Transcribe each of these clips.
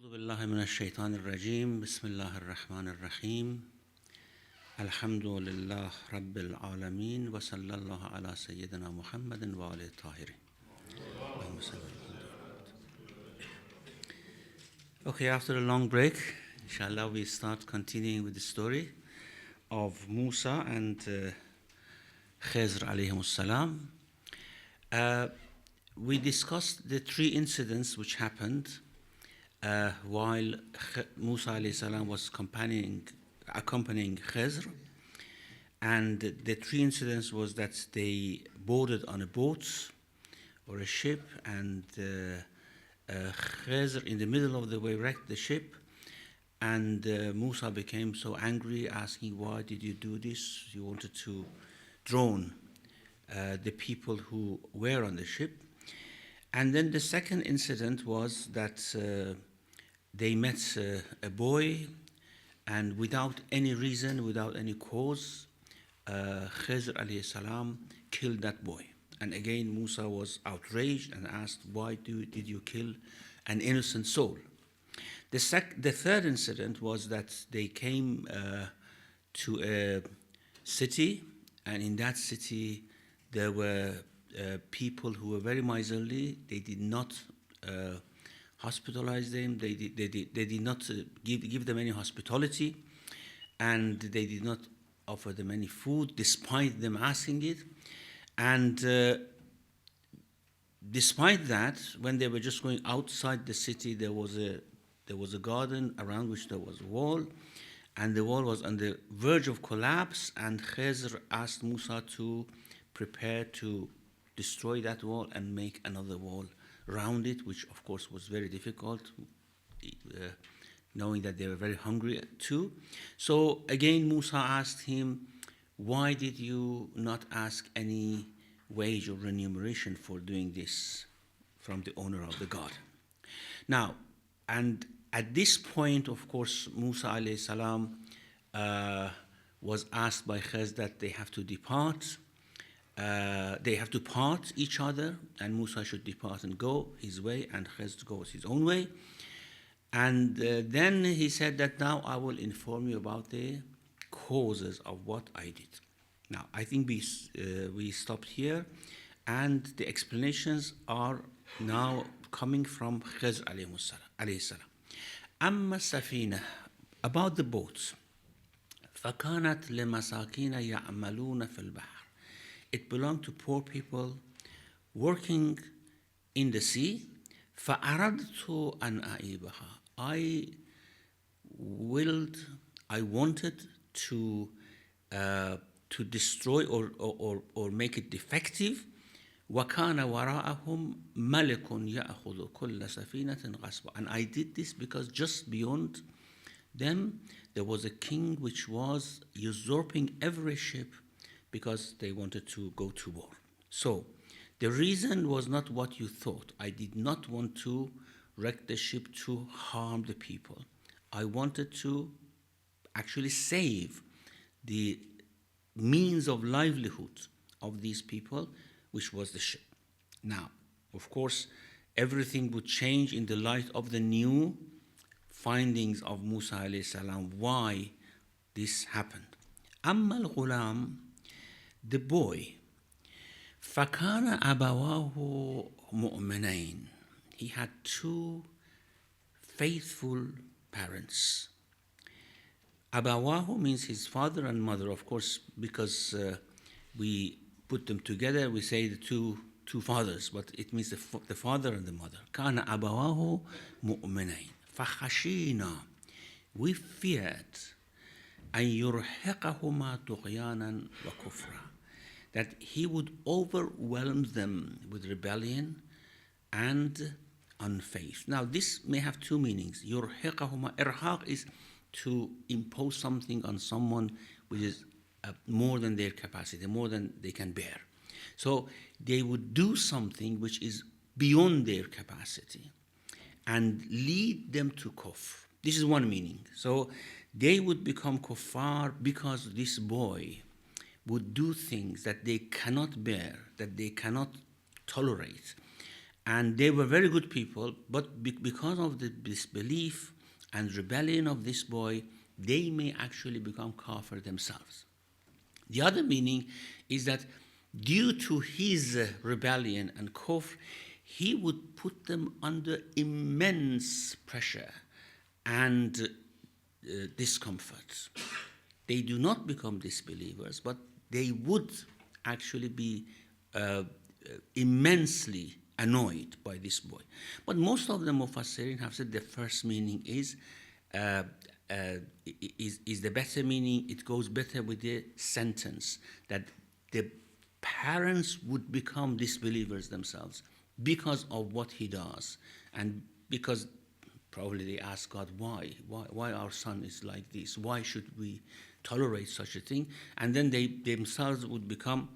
أعوذ بالله من الشيطان الرجيم بسم الله الرحمن الرحيم الحمد لله رب العالمين وصلى الله على سيدنا محمد وآله الطاهرين. Okay, after a long break, inshallah we start continuing with the story of Musa and Khizr alayhim salam. We discussed the three incidents which happened while Musa alayhi salam was accompanying Khizr, and the three incidents was that they boarded on a boat or a ship, and Khizr in the middle of the way wrecked the ship, and Musa became so angry, asking, why did you do this? You wanted to drown the people who were on the ship. And then the second incident was that they met a boy, and without any reason, without any cause, Khizr alayhi salam killed that boy. And again, Musa was outraged and asked, why did you kill an innocent soul? The third incident was that they came to a city, and in that city there were people who were very miserly. They did not hospitalize them. They did not give them any hospitality, and they did not offer them any food despite them asking it. And despite that, when they were just going outside the city, there was a garden around which there was a wall, and the wall was on the verge of collapse, and Khizr asked Musa to prepare to destroy that wall and make another wall around it, which of course was very difficult, knowing that they were very hungry too. So again, Musa asked him, why did you not ask any wage or remuneration for doing this from the owner of the garden? Now, and at this point, of course, Musa alayhi salam was asked by Khizr that they have to depart. They have to part each other, and Musa should depart and go his way, and Khizr goes his own way. And then he said that now I will inform you about the causes of what I did. Now, I think we stopped here, and the explanations are now coming from Khizr alayhi salam. Amma safina, about the boats. فَكَانَتْ لِمَسَاكِينَ يَعْمَلُونَ فِي الْبَحْرِ. It belonged to poor people working in the sea. فَأَرَدْتُ أَنْ أَعِيبَهَا. I wanted to destroy or make it defective. وَكَانَ وَرَاءَهُمْ مَلِكٌ يَأْخُذُ كُلَّ سَفِينَةٍ غَصْبًا. And I did this because just beyond them there was a king which was usurping every ship because they wanted to go to war. So the reason was not what you thought. I did not want to wreck the ship to harm the people. I wanted to actually save the means of livelihood of these people, which was the ship. Now, of course, everything would change in the light of the new findings of Musa alayhi salam, why this happened. Amma al-ghulam, the boy, فَكَانَ أَبَوَاهُ مُؤْمِنَيْن. He had two faithful parents. Abawahu means his father and mother, of course, because we put them together, we say the two fathers, but it means the father and the mother. كَانَ أَبَوَاهُ مُؤْمِنَيْن فَخَشِينَا. We feared أَن يُرْهِقَهُمَا طُغْيَانًا وَكُفْرًا, that he would overwhelm them with rebellion and unfaith. Now, this may have two meanings. يُرْهِقَهُمَا, irhaq is to impose something on someone which is more than their capacity, more than they can bear. So they would do something which is beyond their capacity and lead them to kufr. This is one meaning. So they would become kuffar because this boy would do things that they cannot bear, that they cannot tolerate, And they were very good people, but because of the disbelief and rebellion of this boy, they may actually become kafir themselves. The other meaning is that due to his rebellion and kufr, he would put them under immense pressure and discomfort. They do not become disbelievers, but they would actually be immensely annoyed by this boy. But most of the Mufassirin have said the first meaning is the better meaning. It goes better with the sentence that the parents would become disbelievers themselves because of what he does, and because probably they ask God, why our son is like this? Why should we tolerate such a thing? And then they themselves would become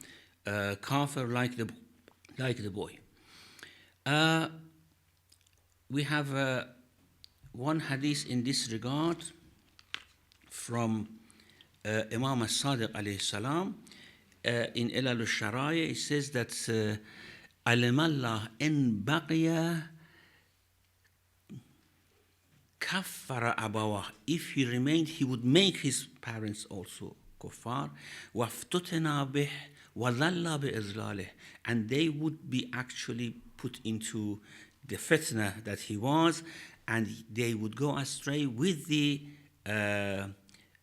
kafir like the boy. We have one hadith in this regard from Imam al-Sadiq alayhi salam. In Ilal al-Sharaya, it says that alim Allah in baqiya kaffara abawah. If he remained, he would make his parents also kuffar. Waftutna bih wa dhalla bi izlalih. And they would be actually put into the fitna that he was, and they would go astray with the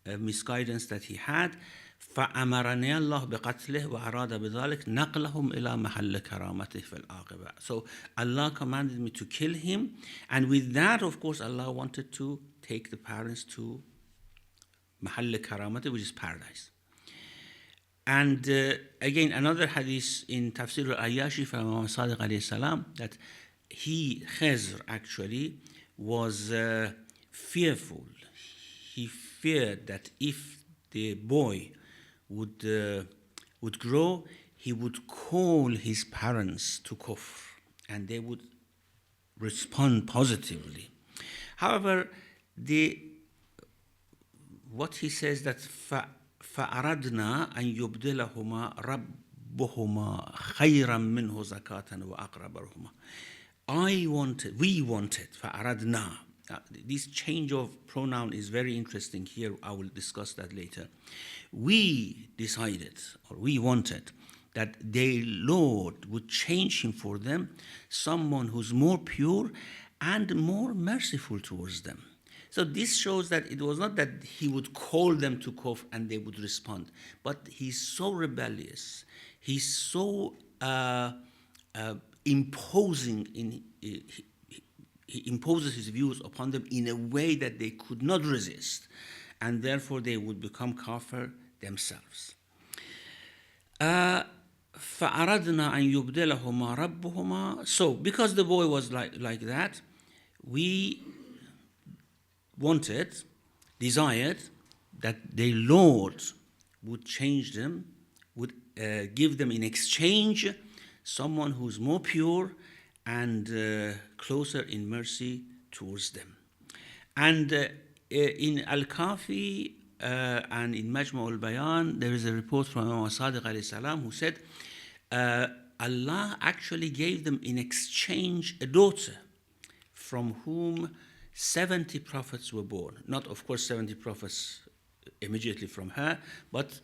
misguidance that he had. فأمرني الله بقتله وأراد بذلك نقلهم إلى محل كرامته في العاقبة. So Allah commanded me to kill him, and with that, of course, Allah wanted to take the parents to محل كرامته, which is paradise. And again, another hadith in Tafsir al-Ayyashi from Imam Sadiq alayhi salam, that he, Khizr, actually was fearful. He feared that if the boy would grow, he would call his parents to kufr, and they would respond positively. However, what he says that فَأَرَدْنَا أَن يُبْدِلَهُمَا رَبُّهُمَا خَيْرًا مِنْهُ زَكَاةً وَأَقْرَبَ رُحْمًا. We wanted, فَأَرَدْنَا. This change of pronoun is very interesting here. I will discuss that later. We decided, or we wanted, that their Lord would change him for them, someone who's more pure and more merciful towards them. So this shows that it was not that he would call them to kufr and they would respond, but he's so rebellious, he's so imposing he imposes his views upon them in a way that they could not resist, and therefore they would become kafir themselves. فَأَرَدْنَا أَن يُبْدِلَهُمَا رَبُّهُمَا. So because the boy was like that, we desired that their Lord would change them, would give them in exchange someone who's more pure and closer in mercy towards them. And in Al-Kahf and in Majma' al-Bayan, there is a report from Imam Sadiq alayhi salam who said Allah actually gave them in exchange a daughter from whom 70 prophets were born. Not, of course, 70 prophets immediately from her, but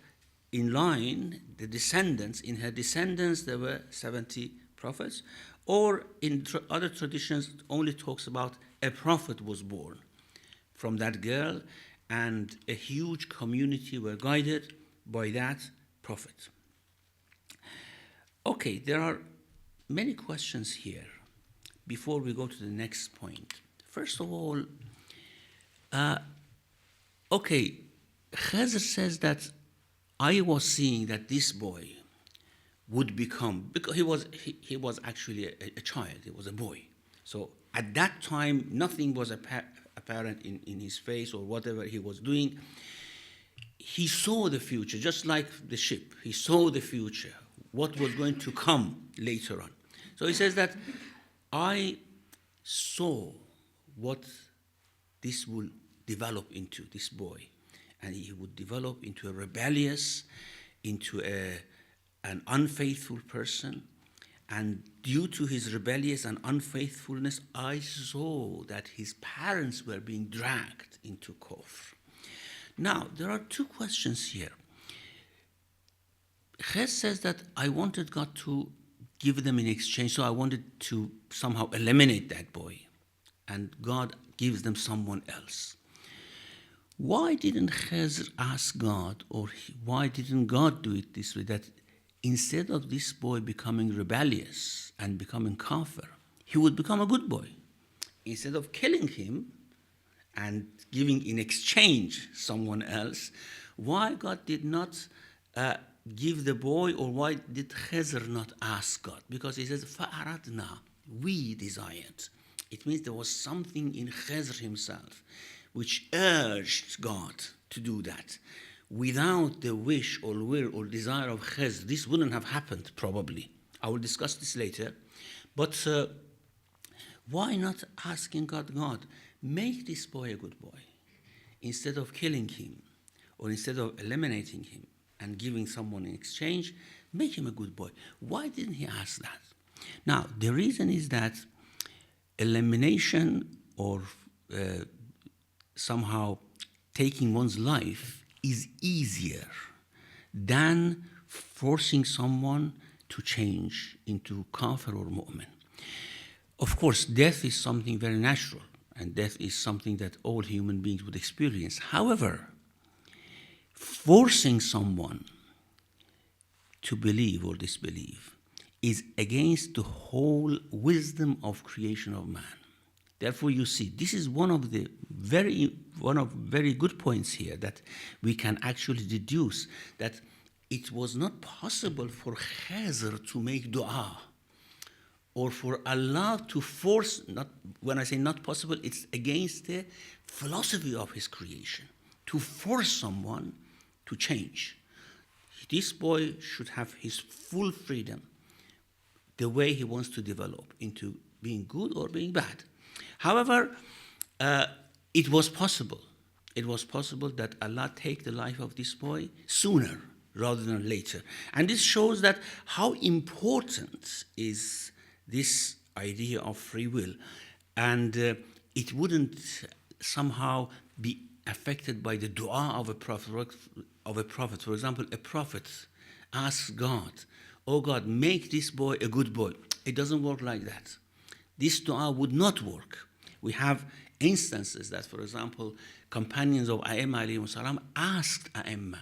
in line, in her descendants, there were 70 prophets. Or in other traditions, it only talks about a prophet was born from that girl, and a huge community were guided by that prophet. Okay, there are many questions here before we go to the next point. First of all, Khizr says that I was seeing that this boy would become, because he was actually a child, he was a boy. So at that time, nothing was apparent in his face or whatever he was doing. He saw the future, just like the ship. He saw the future, what was going to come later on. So he says that I saw what this will develop into, this boy. And he would develop into a rebellious, into an unfaithful person. And due to his rebellious and unfaithfulness, I saw that his parents were being dragged into kufr. Now, there are two questions here. Ches says that I wanted God to give them in exchange, so I wanted to somehow eliminate that boy, and God gives them someone else. Why didn't Ches ask God, or why didn't God do it this way, that instead of this boy becoming rebellious and becoming kafir, he would become a good boy? Instead of killing him and giving in exchange someone else, why God did not give the boy, or why did Khizr not ask God? Because he says, فَأَرَدْنَا, we desired. It means there was something in Khizr himself which urged God to do that. Without the wish or will or desire of Khizr, this wouldn't have happened, probably. I will discuss this later. But why not asking God, God, make this boy a good boy, instead of killing him, or instead of eliminating him and giving someone in exchange, make him a good boy? Why didn't he ask that? Now, the reason is that elimination or somehow taking one's life is easier than forcing someone to change into kafir or mu'min. Of course, death is something very natural, and death is something that all human beings would experience. However, forcing someone to believe or disbelieve is against the whole wisdom of creation of man. Therefore, you see, this is one of very good points here, that we can actually deduce that it was not possible for Khizr to make dua, or for Allah to force. Not, when I say not possible, it's against the philosophy of his creation to force someone to change. This boy should have his full freedom, the way he wants to develop into being good or being bad. However, it was possible. It was possible that Allah take the life of this boy sooner rather than later. And this shows that how important is this idea of free will. And it wouldn't somehow be affected by the dua of a prophet. For example, a prophet asks God, oh God, make this boy a good boy. It doesn't work like that. This dua would not work. We have instances that, for example, companions of A'imma alayhi salam asked A'imma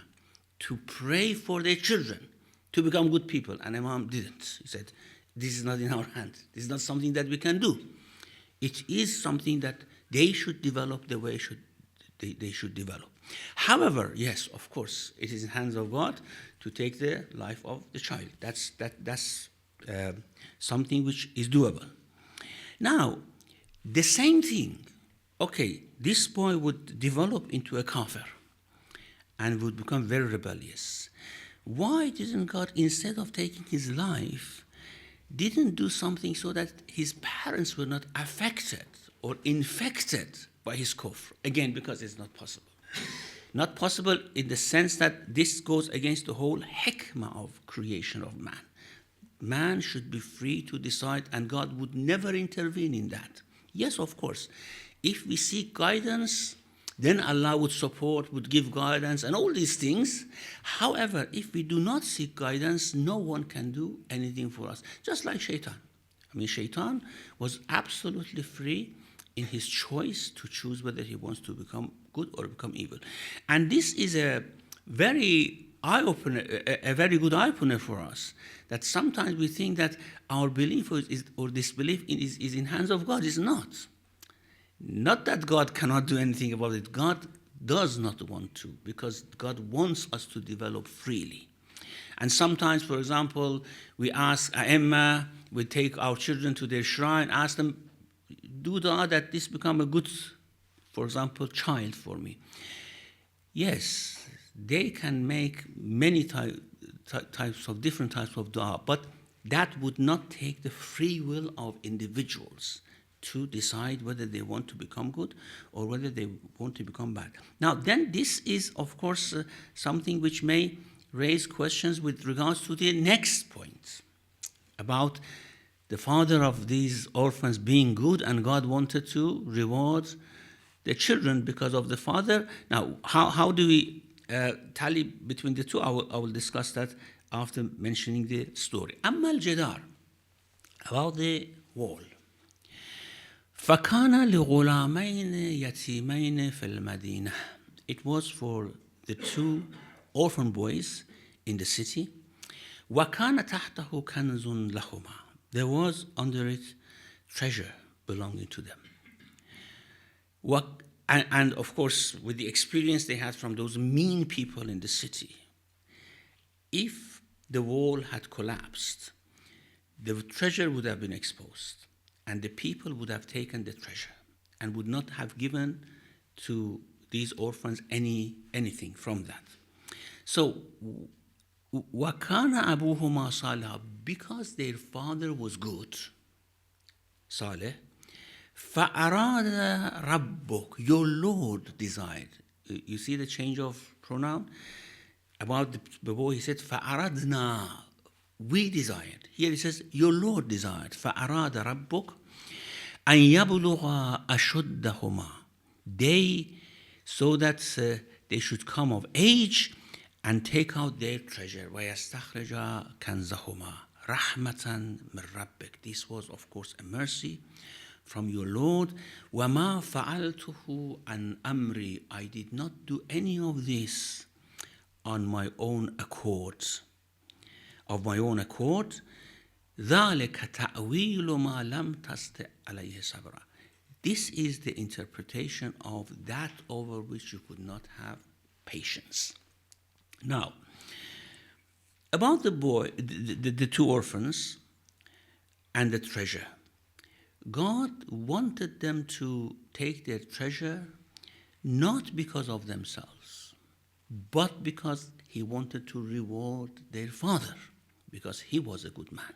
to pray for their children to become good people, and Imam didn't. He said, this is not in our hands. This is not something that we can do. It is something that they should develop the way they should develop. However, yes, of course, it is in the hands of God to take the life of the child. That's something which is doable. Now, the same thing, okay, this boy would develop into a kafir and would become very rebellious. Why didn't God, instead of taking his life, didn't do something so that his parents were not affected or infected by his kufr? Again, because it's not possible. Not possible in the sense that this goes against the whole hikmah of creation of man. Man should be free to decide, and God would never intervene in that. Yes, of course, if we seek guidance, then Allah would support, would give guidance, and all these things. However, if we do not seek guidance, no one can do anything for us. Just like Shaitan. I mean, Shaitan was absolutely free in his choice to choose whether he wants to become good or become evil. And this is a very eye-opener, a very good eye-opener for us, that sometimes we think that our belief or disbelief is in hands of God. It's not. Not that God cannot do anything about it. God does not want to, because God wants us to develop freely. And sometimes, for example, we ask A'imma, we take our children to their shrine, ask them, do dua that this become a good, for example, child for me. Yes, they can make many different types of dua, but that would not take the free will of individuals to decide whether they want to become good or whether they want to become bad. Now, then this is, of course, something which may raise questions with regards to the next point. about the father of these orphans being good, and God wanted to reward the children because of the father. Now, how do we tally between the two? I will discuss that after mentioning the story. أما الجدار, about the wall. فكان لغلامين يتيمين في المدينة. It was for the two orphan boys in the city. وكان تحته كنز لهما. There was under it treasure belonging to them. And of course, with the experience they had from those mean people in the city, if the wall had collapsed, the treasure would have been exposed, and the people would have taken the treasure and would not have given to these orphans anything from that. So, وَكَانَ أَبُوهُمَا صَالِحًا, because their father was good, Saleh, فَأَرَادَ رَبُّكَ, your Lord desired. You see the change of pronoun? About the boy, he said, فَأَرَدْنَا, we desired. Here he says, your Lord desired. فَأَرَادَ رَبُّكَ أَنْ يَبْلُغَ أَشُدَّهُمَا, they, so that they should come of age and take out their treasure. وَيَسْتَخْرِجَ كَنْزَهُمَا رَحْمَةً مِنْ رَبِّكَ. This was, of course, a mercy from your Lord. وَمَا فَعَلْتُهُ عَنْ أَمْرِي, I did not do any of this on my own accord. Of my own accord. ذَلِكَ تَأْوِيلُ مَا لَمْ تَسْتَطِعْ عَلَيْهِ صَبْرًا. This is the interpretation of that over which you could not have patience. Now, about the boy, the two orphans and the treasure. God wanted them to take their treasure not because of themselves, but because He wanted to reward their father, because he was a good man.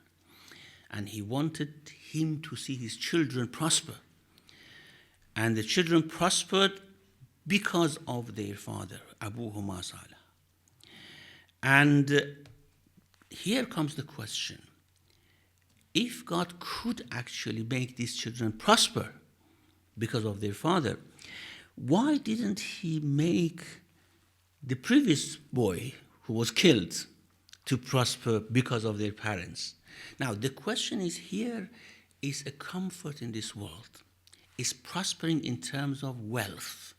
And He wanted him to see his children prosper. And the children prospered because of their father, Abuhuma Salih. And here comes the question. If God could actually make these children prosper because of their father, why didn't He make the previous boy who was killed to prosper because of their parents? Now, the question is here, is a comfort in this world, is prospering in terms of wealth,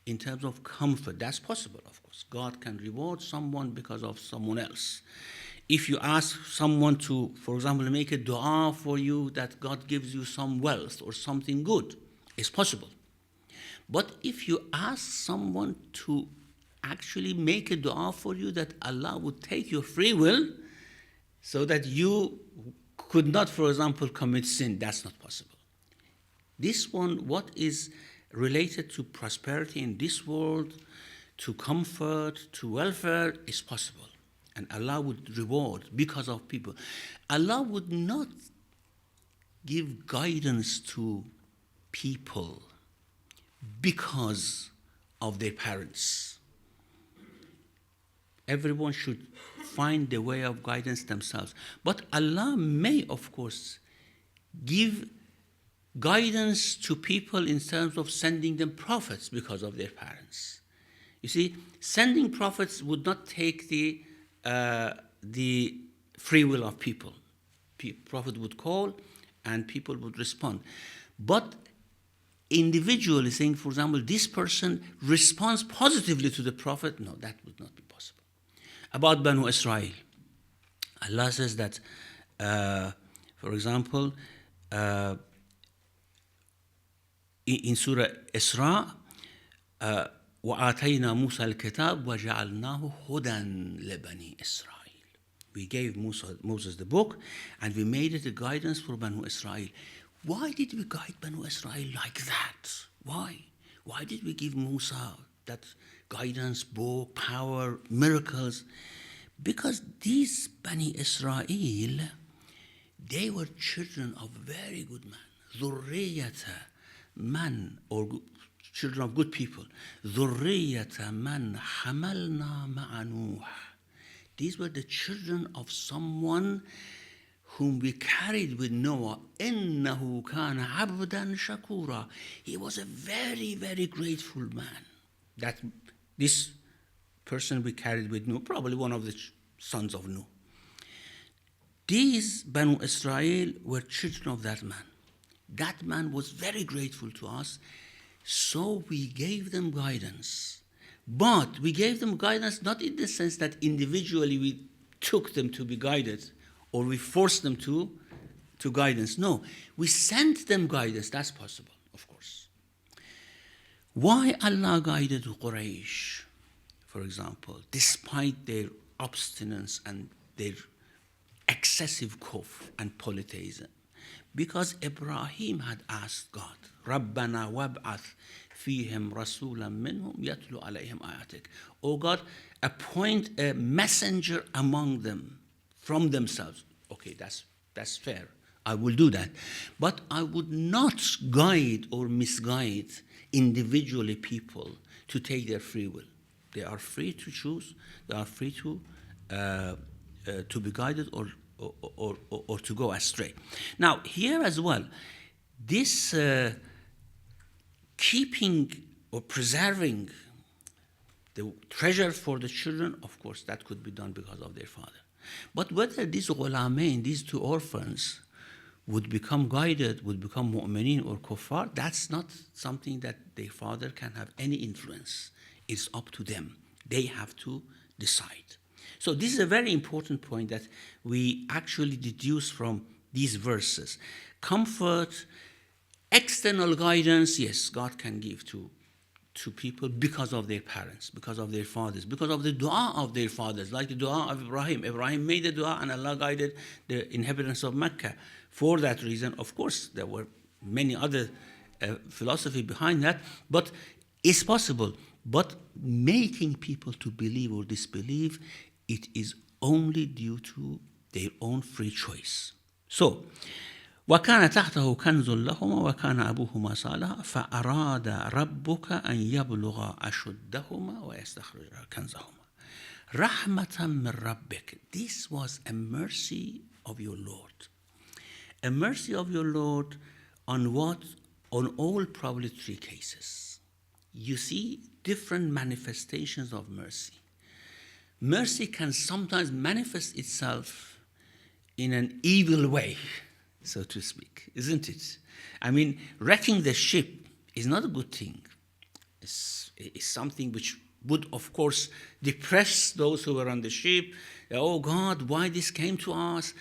in terms of comfort. That's possible, of course. God can reward someone because of someone else. If you ask someone to, for example, make a dua for you that God gives you some wealth or something good, it's possible. But if you ask someone to actually make a dua for you that Allah would take your free will so that you could not, for example, commit sin, that's not possible. This one, what is related to prosperity in this world, to comfort, to welfare, is possible. And Allah would reward because of people. Allah would not give guidance to people because of their parents. Everyone should find the way of guidance themselves. But Allah may, of course, give guidance to people in terms of sending them prophets because of their parents. You see, sending prophets would not take the free will of people. Prophet would call and people would respond. But individually saying, for example, this person responds positively to the Prophet, no, that would not be possible. About Banu Israel, Allah says that, for example, in Surah Isra, وَآتَيْنَا مُوسَى الْكِتَابَ وَجَعَلْنَاهُ هُدًى لِبَنِي إِسْرَائِيل. We gave Moses the book and we made it a guidance for Banu Israel. Why did we guide Banu Israel like that? Why? Why did we give Musa that guidance, book, power, miracles? Because these Bani Israel, they were children of very good men. ذُرِّيَّةَ man, or children of good people. ذُرِّيَّةَ مَنْ حَمَلْنَا مَعَ نُوحٍ. These were the children of someone whom we carried with Noah, إِنَّهُ كَانَ عَبْدًا شَكُورًا. He was a very, very grateful man. That this person we carried with Noah, probably one of the sons of Noah. These Banu Israel were children of that man. That man was very grateful to us, so we gave them guidance. But we gave them guidance not in the sense that individually we took them to be guided or we forced them to guidance. No, we sent them guidance. That's possible, of course. Why Allah guided Quraysh, for example, despite their obstinance and their excessive kufr and polytheism? Because Ibrahim had asked God, رَبَّنَا وَابْعَثْ فِيهِمْ رَسُولًا مِّنْهُمْ يَتْلُو عَلَيْهِمْ آيَاتِكَ. Oh God, appoint a messenger among them from themselves. Okay, that's fair. I will do that. But I would not guide or misguide individually people to take their free will. They are free to choose. They are free to be guided or to go astray. Now, here as well, this keeping or preserving the treasure for the children, of course, that could be done because of their father. But whether these ghulamain, these two orphans, would become guided, would become mu'mineen or kuffar, that's not something that their father can have any influence. It's up to them. They have to decide. So this is a very important point that we actually deduce from these verses. Comfort, external guidance, yes, God can give to people because of their parents, because of their fathers, because of the dua of their fathers, like the dua of Ibrahim. Ibrahim made the dua and Allah guided the inhabitants of Mecca. For that reason, of course, there were many other philosophy behind that, but it's possible. But making people to believe or disbelieve, it is only due to their own free choice. So, وَكَانَ تَحْتَهُ كَنْزٌ لَهُمَا وَكَانَ أَبُوهُمَا صَالِحًا فَأَرَادَ رَبُّكَ أَنْ يَبْلُغَا أَشُدَّهُمَا وَيَسْتَخْرِجَا كَنْزَهُمَا رَحْمَةً مِّن رَبِّكَ. This was a mercy of your Lord. A mercy of your Lord on what? On all probably three cases. You see different manifestations of mercy. Mercy can sometimes manifest itself in an evil way, so to speak, isn't it? I mean, wrecking the ship is not a good thing. It's something which would, of course, depress those who were on the ship. Oh God, why this came to us?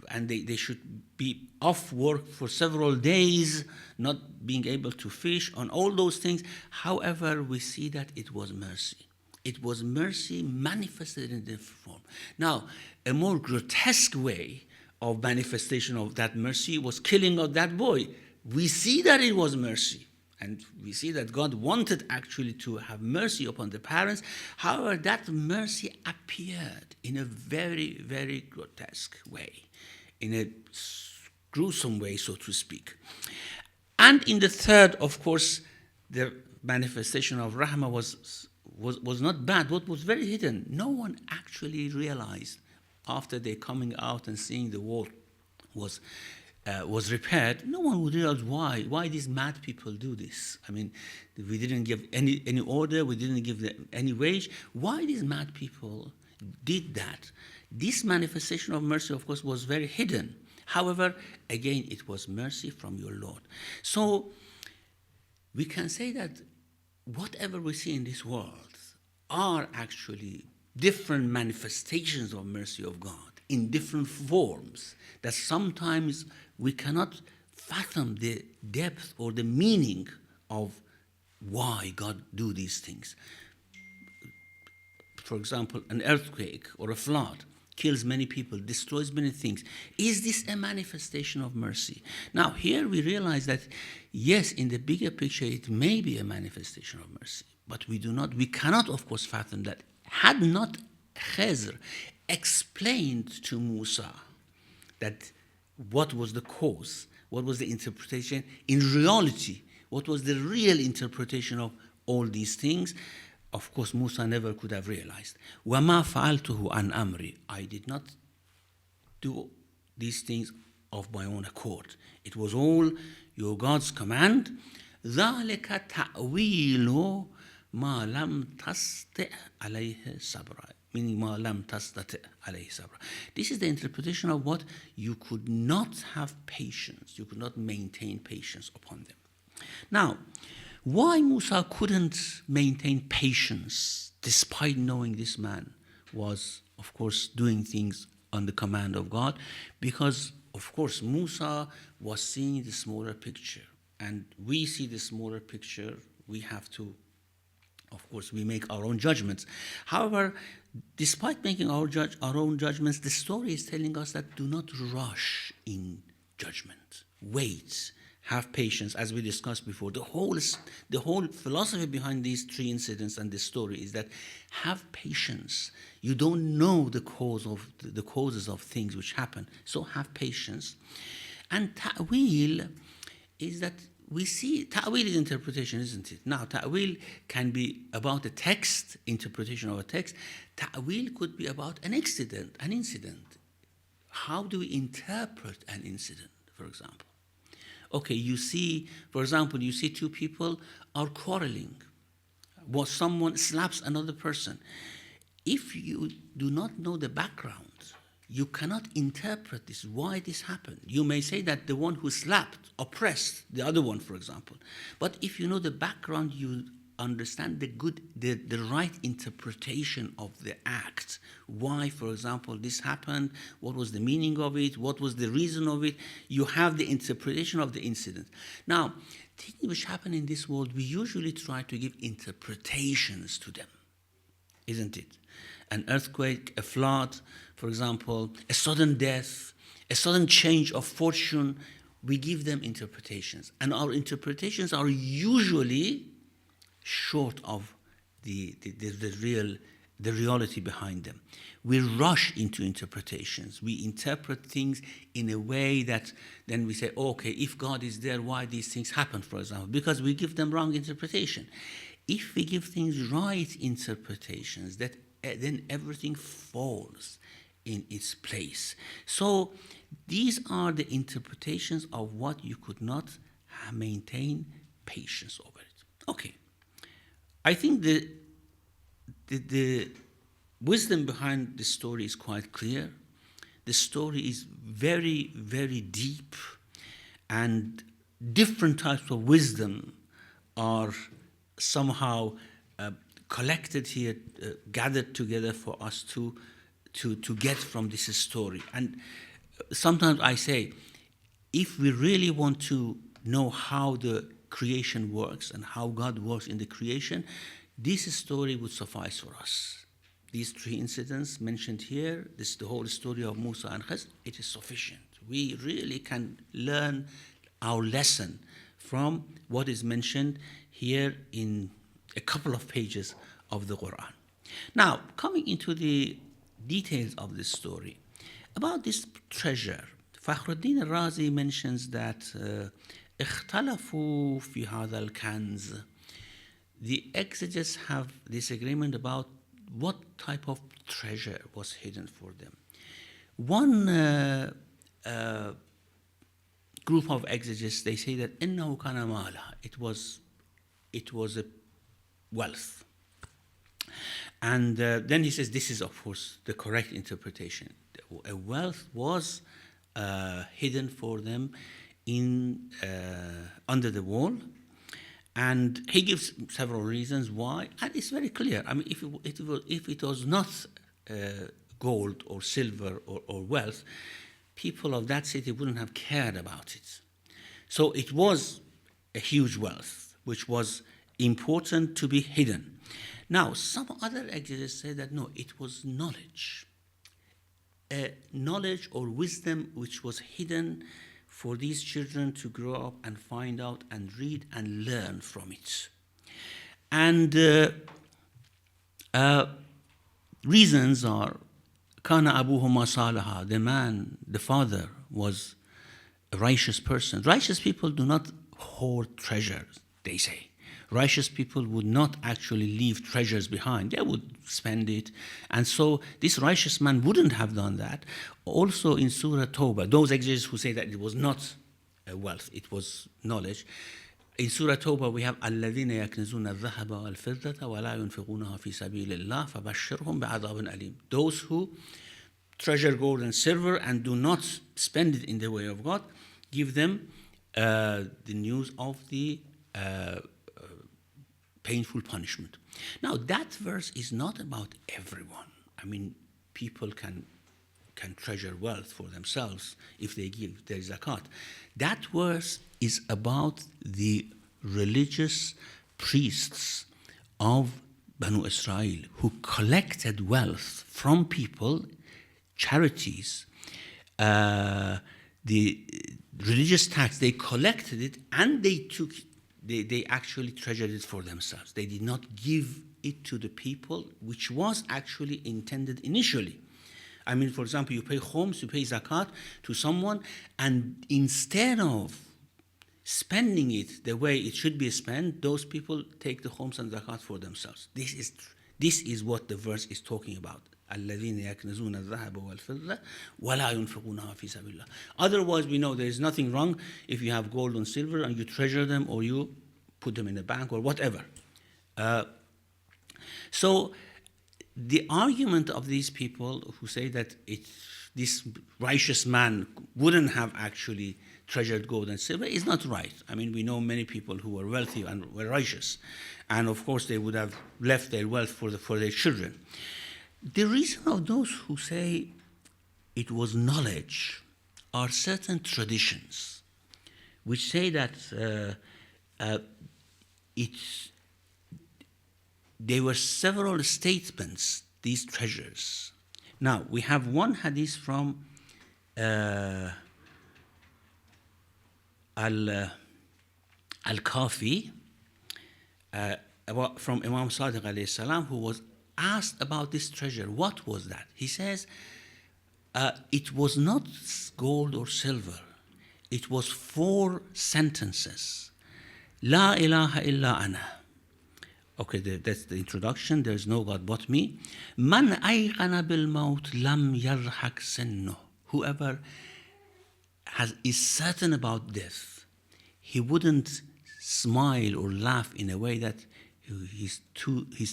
And they should be off work for several days, not being able to fish, on all those things. However, we see that it was mercy. It was mercy manifested in different form. Now, a more grotesque way of manifestation of that mercy was killing of that boy. We see that it was mercy. And we see that God wanted actually to have mercy upon the parents. However, that mercy appeared in a very, very grotesque way, in a gruesome way, so to speak. And in the third, of course, the manifestation of Rahmah was not bad. What was very hidden, no one actually realized after they coming out and seeing the wall was repaired. No one would realize why these mad people do this. I mean, we didn't give any order, we didn't give them any wage. Why these mad people did that? This manifestation of mercy, of course, was very hidden. However, again, it was mercy from your Lord. So we can say that whatever we see in this world are actually different manifestations of mercy of God in different forms that sometimes we cannot fathom the depth or the meaning of why God do these things. For example, an earthquake or a flood kills many people, destroys many things. Is this a manifestation of mercy? Now, here we realize that, yes, in the bigger picture, it may be a manifestation of mercy, but we cannot, of course, fathom that. Had not Khizr explained to Musa that what was the cause, what was the interpretation, in reality, what was the real interpretation of all these things, of course, Musa never could have realized. وَمَا فَعَلْتُهُ عَنْ أَمْرِي. I did not do these things of my own accord. It was all your God's command. ذَلِكَ تَأْوِيلُ مَا لَمْ تَسْتِعْ عَلَيْهِ صَبْرًا, meaning مَا لَمْ تَسْتَطِعْ عَلَيْهِ صَبْرًا. This is the interpretation of what you could not have patience, you could not maintain patience upon them. Now, why Musa couldn't maintain patience despite knowing this man was, of course, doing things on the command of God? Because, of course, Musa was seeing the smaller picture. And we see the smaller picture, we have to, of course, we make our own judgments. However, despite making our own judgments, the story is telling us that do not rush in judgment. Wait, have patience, as we discussed before. The whole philosophy behind these three incidents and this story is that have patience. You don't know the causes of things which happen, so have patience. And ta'wil is that we see, ta'wil is interpretation, isn't it? Now, ta'wil can be about a text, interpretation of a text. Ta'wil could be about an incident. How do we interpret an incident, for example? Okay, you see, for example, you see two people are quarreling. Someone slaps another person. If you do not know the background, you cannot interpret this, why this happened. You may say that the one who slapped oppressed the other one, for example. But if you know the background, you understand the right interpretation of the act. Why, for example, this happened, what was the meaning of it, what was the reason of it. You have the interpretation of the incident. Now, things which happen in this world, we usually try to give interpretations to them, isn't it? An earthquake, a flood, for example, a sudden death, a sudden change of fortune, we give them interpretations. And our interpretations are usually short of the reality behind them. We rush into interpretations. We interpret things in a way that then we say, okay, if God is there, why these things happen, for example? Because we give them wrong interpretation. If we give things right interpretations, then everything falls in its place. So these are the interpretations of what you could not maintain patience over it. Okay. I think the wisdom behind the story is quite clear. The story is very, very deep, and different types of wisdom are somehow collected here, gathered together for us to get from this story. And sometimes I say, if we really want to know how the creation works and how God works in the creation, this story would suffice for us. These three incidents mentioned here, the whole story of Musa and Khidr, it is sufficient. We really can learn our lesson from what is mentioned here in a couple of pages of the Quran. Now, coming into the details of this story, about this treasure, Fakhruddin al-Razi mentions that اختلفوا في هذا الكنز. The exegetes have disagreement about what type of treasure was hidden for them. One group of exegetes, they say that إنه كان مالا. It was a wealth. And then he says this is, of course, the correct interpretation. A wealth was hidden for them under the wall, and he gives several reasons why, and it's very clear. I mean, if it was not gold or silver or wealth, people of that city wouldn't have cared about it. So it was a huge wealth which was important to be hidden. Now, some other exegetes say that no, it was knowledge, knowledge or wisdom which was hidden for these children to grow up and find out and read and learn from it. And reasons are, kana abuhuma salaha, the father was a righteous person. Righteous people do not hoard treasures, they say. righteous people would not actually leave treasures behind. They would spend it. And so this righteous man wouldn't have done that. Also in Surah Tawbah, those exegetes who say that it was not wealth, it was knowledge. In Surah Tawbah we have الَّذِينَ يَكْنِزُونَ الذَّهَبَ وَالْفِضَّةَ وَلَا يُنْفِقُونَهَا فِي سَبِيلِ اللَّهِ فَبَشِّرْهُم بِعَذَابٍ أَلِيمٍ. Those who treasure gold and silver and do not spend it in the way of God, give them the news of the painful punishment. Now that verse is not about everyone. I mean, people can treasure wealth for themselves if they give their zakat. That verse is about the religious priests of Banu Israel who collected wealth from people, charities, the religious tax. They collected it and they actually treasured it for themselves. They did not give it to the people, which was actually intended initially. I mean, for example, you pay khums, you pay zakat to someone, and instead of spending it the way it should be spent, those people take the khums and zakat for themselves. This is what the verse is talking about. الَّذِينَ يَكْنِزُونَ الذَّهَبَ وَالْفِضَّةَ وَلَا يُنْفِقُونَهَا فِي سَبِيلِ اللَّهِ. Otherwise, we know there is nothing wrong if you have gold and silver and you treasure them or you put them in a bank or whatever. So the argument of these people who say that this righteous man wouldn't have actually treasured gold and silver is not right. I mean, we know many people who were wealthy and were righteous, and of course they would have left their wealth for their children. The reason of those who say it was knowledge are certain traditions which say that there were several statements, these treasures. Now, we have one hadith from Al-Kahf, from Imam Sadiq alayhi salam, who was asked about this treasure. What was that? He says, it was not gold or silver. It was 4 sentences. La ilaha illa ana. Okay, that's the introduction. There is no God but me. Man ayqana bil maut lam yarhak sinno. Whoever is certain about death, he wouldn't smile or laugh in a way that his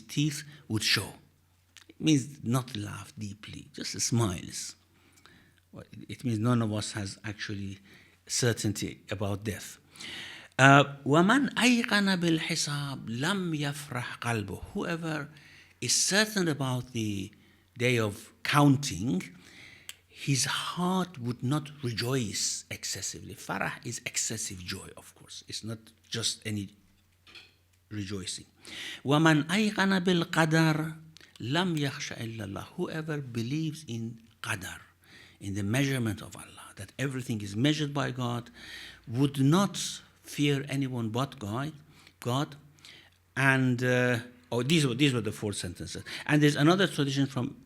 teeth would show. It means not laugh deeply, just smiles. It means none of us has actually certainty about death. وَمَنْ أَيْقَنَ بِالْحِسَابِ لَمْ يَفْرَحْ قَلْبُهُ. Whoever is certain about the day of counting, his heart would not rejoice excessively. Farah is excessive joy, of course. It's not just any rejoicing. وَمَنْ أَيْقَنَ بِالْقَدَرِ لَمْ يَخْشَ إِلَّا اللَّهِ. Whoever believes in qadar, in the measurement of Allah, that everything is measured by God, would not fear anyone but God. And these were the 4 sentences. And there's another tradition from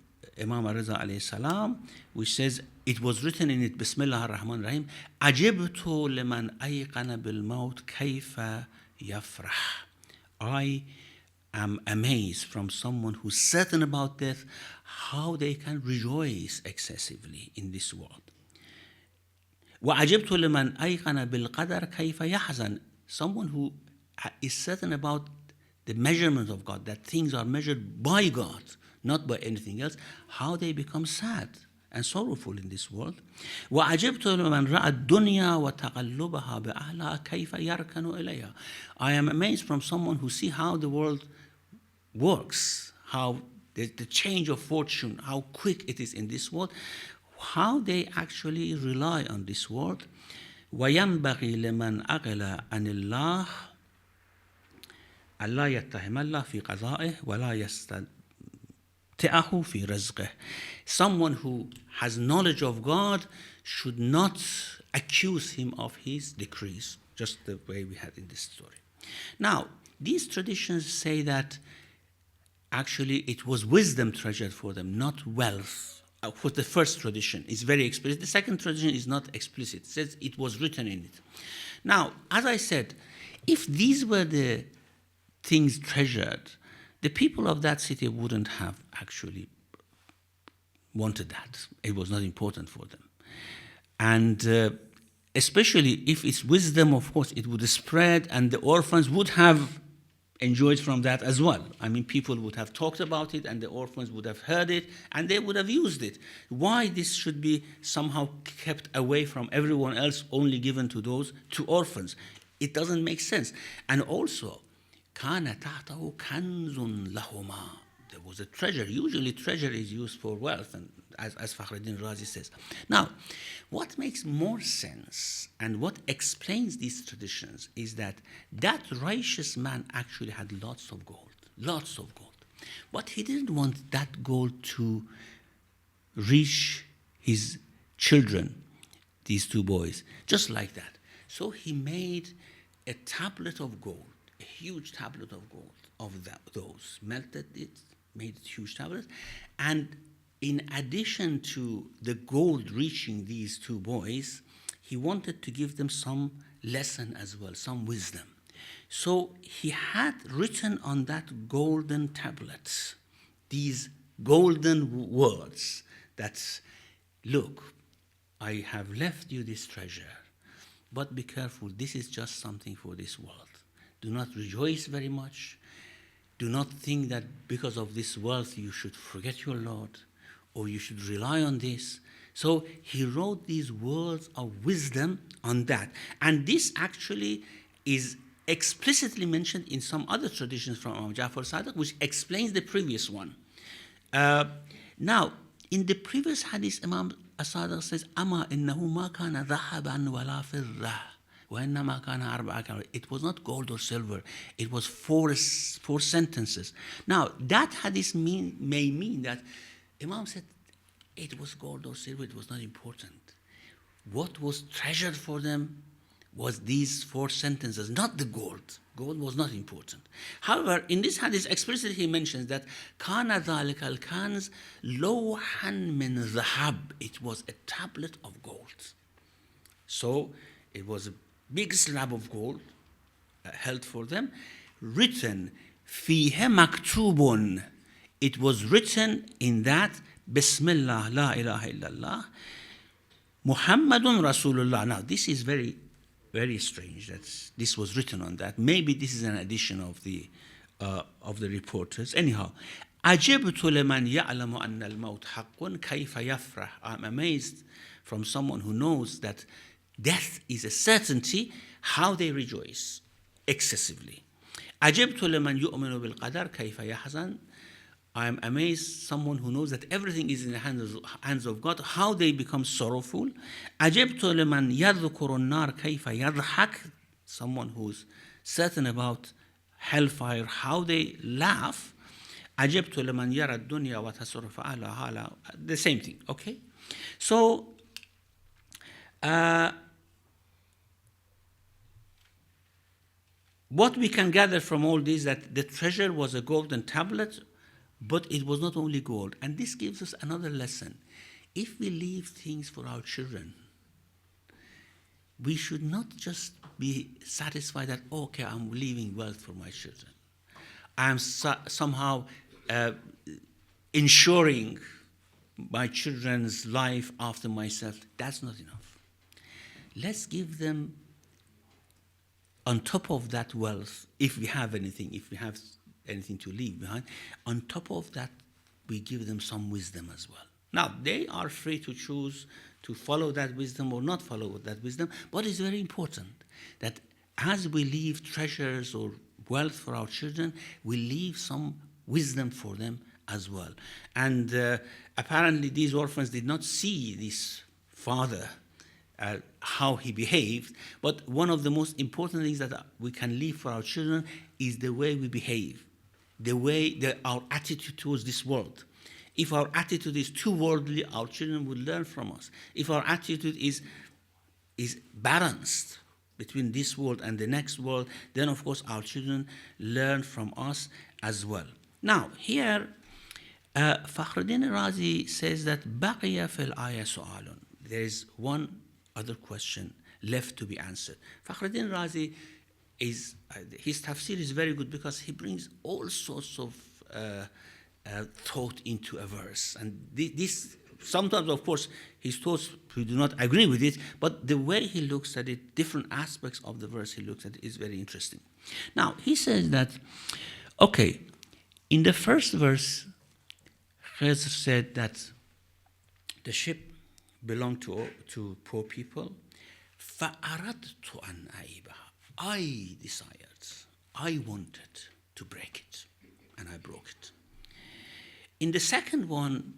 Imam Ar-Riza alayhi salam, which says, it was written in it, Bismillah ar-Rahman ar-Rahim, Ajibtu liman ayqana bil maut kayfa yafrah. I am amazed from someone who's certain about death, how they can rejoice excessively in this world. وَعَجِبْتُ لِمَنْ أَيْقَنَ بِالْقَدَرِ كَيْفَ يَحْزَنُ. Someone who is certain about the measurement of God, that things are measured by God, not by anything else, how they become sad and sorrowful in this world. وَعَجِبْتُ لِمَنْ رَأَى الدُّنْيَا وَتَقَلُّبَهَا بِأَهْلَهَا كَيْفَ يَرْكَنُ إِلَيْهَا. I am amazed from someone who see how the world works, how the change of fortune, how quick it is in this world, how they actually rely on this world. وَيَنْبَغِي لِمَنْ أَغْلَى عَنِ اللَّهِ أَلَّا يَتَّهِمَ اللَّهِ فِي قَضَائِهِ وَلَا يَسْتَطِعَهُ فِي رِزْقِهِ. Someone who has knowledge of God should not accuse him of his decrees, just the way we had in this story. Now, these traditions say that actually it was wisdom treasured for them, not wealth. For the first tradition is very explicit. The second tradition is not explicit. It says it was written in it. Now, as I said, if these were the things treasured, the people of that city wouldn't have actually wanted that. It was not important for them. And especially if it's wisdom, of course, it would spread, and the orphans would have enjoyed from that as well. I mean, people would have talked about it, and the orphans would have heard it, and they would have used it. Why this should be somehow kept away from everyone else, only given to those two orphans? It doesn't make sense. And also, كَانَ تَحْتَهُ كَنْزٌ لَهُمَا. There was a treasure. Usually treasure is used for wealth, and as Fakhruddin Razi says. Now, what makes more sense and what explains these traditions is that that righteous man actually had lots of gold. But he didn't want that gold to reach his children, these two boys, just like that. So he made a tablet of gold, a huge tablet of gold of those, melted it, made it huge tablets, and in addition to the gold reaching these two boys, he wanted to give them some lesson as well, some wisdom. So he had written on that golden tablet these golden words that, look, I have left you this treasure, but be careful, this is just something for this world. Do not rejoice very much. Do not think that because of this wealth you should forget your Lord, or you should rely on this. So he wrote these words of wisdom on that. And this actually is explicitly mentioned in some other traditions from Imam Ja'far Sadiq, which explains the previous one. Now, in the previous hadith, Imam Sadiq says, أَمَا إِنَّهُ مَا كَانَ ذَهَبًا وَلَا فِضَّةً وَإِنَّمَا كَانَ أَرْبَعَ كَلِمَاتٍ. It was not gold or silver. It was four sentences. Now, that hadith may mean that Imam said it was gold or silver, it was not important. What was treasured for them was these four sentences, not the gold. Gold was not important. However, in this hadith explicitly he mentions that كَانَ ذَلِكَ الْكَنْزِ لَوْحًا مِنْ ذَهَبٍ. It was a tablet of gold. So it was a big slab of gold held for them, written فِيهِ مَكْتُوبٌ. It was written in that Bismillah, la ilaha illallah, Muhammadun Rasulullah. Now, this is very, very strange that this was written on that. Maybe this is an addition of the reporters. Anyhow, عجبت لمن يعلم أن الموت حق كيف يفرح. I'm amazed from someone who knows that death is a certainty, how they rejoice excessively. عجبت لمن يؤمن بالقدر كيف يحزن. I am amazed, someone who knows that everything is in the hands of God, how they become sorrowful. عجبت لمن يذكر النار كيف يضحك. Someone who's certain about hellfire, how they laugh. عجبت لمن يرى الدنيا وتصرف أهلها. The same thing, okay? So, what we can gather from all this, that the treasure was a golden tablet, but it was not only gold. And this gives us another lesson. If we leave things for our children, we should not just be satisfied that, okay, I'm leaving wealth for my children. I'm somehow ensuring my children's life after myself. That's not enough. Let's give them, on top of that wealth, if we have anything to leave behind, on top of that, we give them some wisdom as well. Now, they are free to choose to follow that wisdom or not follow that wisdom, but it's very important that as we leave treasures or wealth for our children, we leave some wisdom for them as well. And apparently these orphans did not see this father, how he behaved, but one of the most important things that we can leave for our children is the way we behave, our attitude towards this world. If our attitude is too worldly, our children will learn from us. If our attitude is balanced between this world and the next world, then of course our children learn from us as well. Now, here, Fakhruddin Razi says that بَقِيَ فِي الْآيَةِ سُؤَالٌ. There is one other question left to be answered. Fakhruddin Razi his tafsir is very good because he brings all sorts of thought into a verse. And this sometimes, of course, his thoughts, we do not agree with it, but the way he looks at it, different aspects of the verse he looks at, is very interesting. Now, he says that, okay, in the first verse, Khizr said that the ship belonged to poor people. فَأَرَدْتُ أَنْ أَعِيبَهَا. I desired, I wanted to break it, and I broke it. In the second one,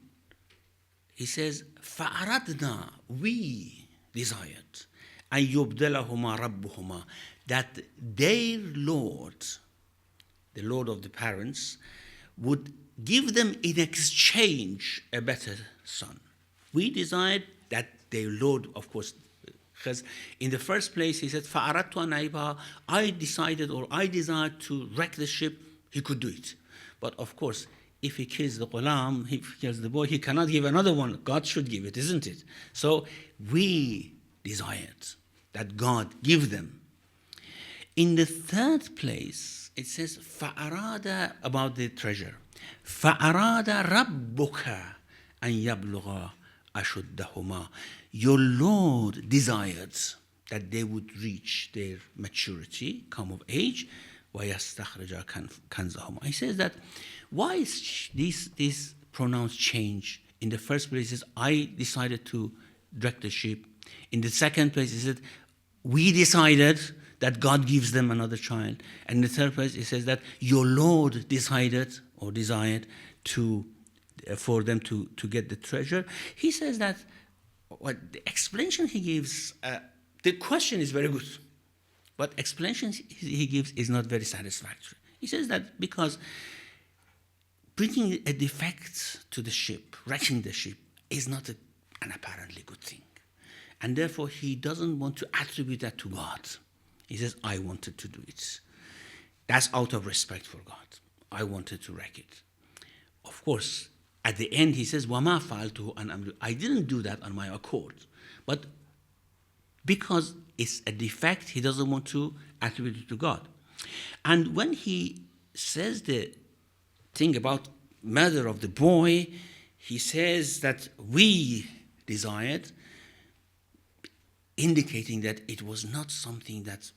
he says, فَأَرَدْنَا, we desired, أَن يُبْدَلَهُمَا رَبُّهُمَا, that their Lord, the Lord of the parents, would give them in exchange a better son. We desired that their Lord, of course, because in the first place he said, فَأَرَدْتُ أَنْ أَعِيبَهَا, I decided or I desired to wreck the ship, he could do it. But of course, if he kills the ghulam, if he kills the boy, he cannot give another one. God should give it, isn't it? So we desired that God give them. In the third place, it says, فَأَرَادَ, about the treasure. فَأَرَادَ رَبُّكَ أَنْ يَبْلُغَ أَشُدَّهُمَا. Your Lord desired that they would reach their maturity, come of age, وَيَسْتَخْرَجَ كَنْزَهُمَا. He says that, why is this pronouns change? In the first place, it says, I decided to wreck the ship. In the second place, it said, we decided that God gives them another child. And in the third place, it says that your Lord decided or desired for them to get the treasure. He says that what the explanation he gives, the question is very good, but explanation he gives is not very satisfactory. He says that because bringing a defect to the ship, wrecking the ship, is not an apparently good thing. And therefore, he doesn't want to attribute that to God. He says, I wanted to do it. That's out of respect for God. I wanted to wreck it. Of course, at the end, he says, وَمَا فَعَلْتُهُ عَنْ أَمْرِي. I didn't do that on my accord. But because it's a defect, he doesn't want to attribute it to God. And when he says the thing about murder of the boy, he says that we desired, indicating that it was not something that's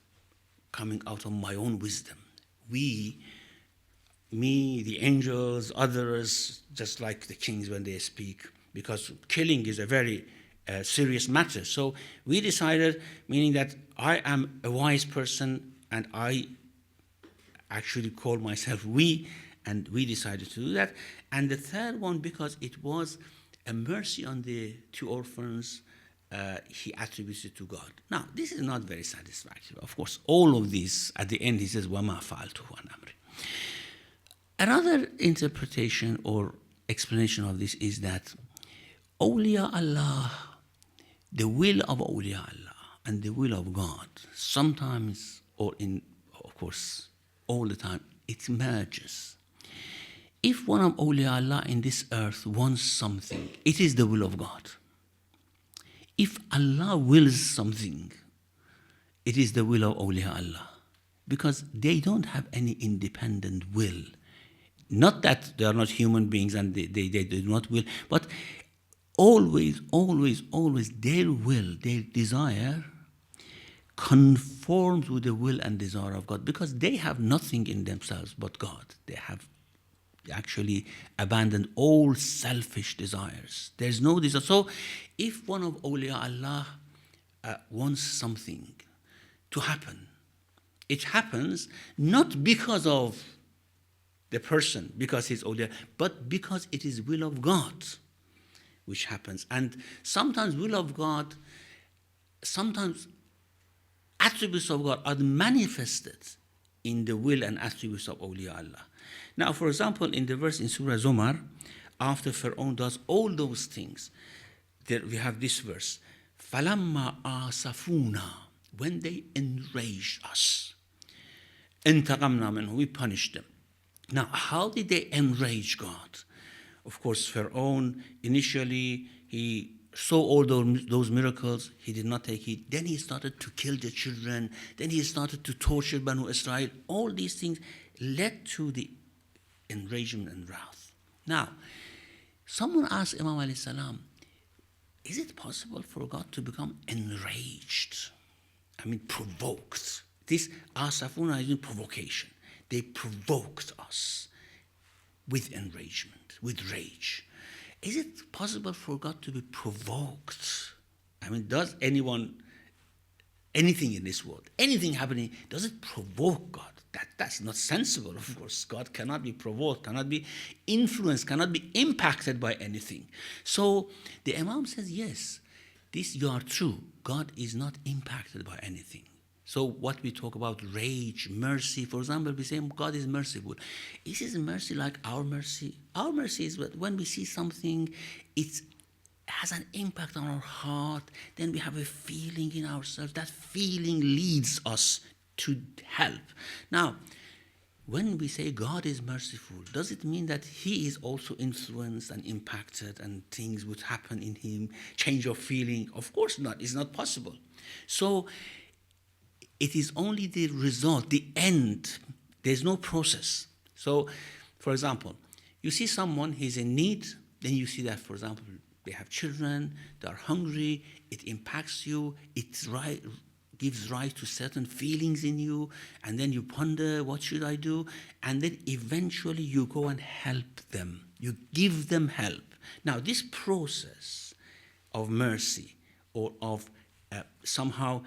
coming out of my own wisdom. We, me, the angels, others, just like the kings when they speak, because killing is a very serious matter. So we decided, meaning that I am a wise person and I actually call myself we, and we decided to do that. And the third one, because it was a mercy on the two orphans, he attributes it to God. Now, this is not very satisfactory. Of course, all of these, at the end, he says, وَمَا فَعَلْتُهُ عَنْ أَمْرِي. Another interpretation or explanation of this is that awliya Allah, the will of awliya Allah and the will of God, sometimes, or of course, all the time, it merges. If one of awliya Allah in this earth wants something, it is the will of God. If Allah wills something, it is the will of awliya Allah, because they don't have any independent will. Not that they are not human beings and they do not will, but always their will, their desire conforms with the will and desire of God, because they have nothing in themselves but God. They have actually abandoned all selfish desires. There's no desire. So if one of awliya Allah wants something to happen, it happens not because of the person, because he's awliya, but because it is will of God which happens. And sometimes will of God, sometimes attributes of God are manifested in the will and attributes of awliya Allah. Now, for example, in the verse in Surah Zumar, after Pharaoh does all those things, there we have this verse, فَلَمَّا آسَفُونَا, when they enraged us, انتقمنا منهم, we punished them. Now, how did they enrage God? Of course, Pharaoh, initially, he saw all those miracles, he did not take it. Then he started to kill the children. Then he started to torture Banu Israel. All these things led to the enragement and wrath. Now, someone asked Imam alayhi salam, is it possible for God to become enraged? I mean, provoked. This asafuna is in provocation. They provoked us with enragement, with rage. Is it possible for God to be provoked? I mean, does anything in this world, anything happening, does it provoke God? That's not sensible, of course. God cannot be provoked, cannot be influenced, cannot be impacted by anything. So the Imam says, yes, this you are true. God is not impacted by anything. So what we talk about, rage, mercy, for example, we say God is merciful. Is His mercy like our mercy? Our mercy is when we see something, it has an impact on our heart, then we have a feeling in ourselves. That feeling leads us to help. Now, when we say God is merciful, does it mean that He is also influenced and impacted and things would happen in Him, change of feeling? Of course not. It's not possible. So it is only the result, the end. There's no process. So, for example, you see someone, he's in need, then you see that, for example, they have children, they are hungry, it impacts you, it gives rise to certain feelings in you, and then you ponder, what should I do? And then eventually you go and help them. You give them help. Now, this process of mercy or of somehow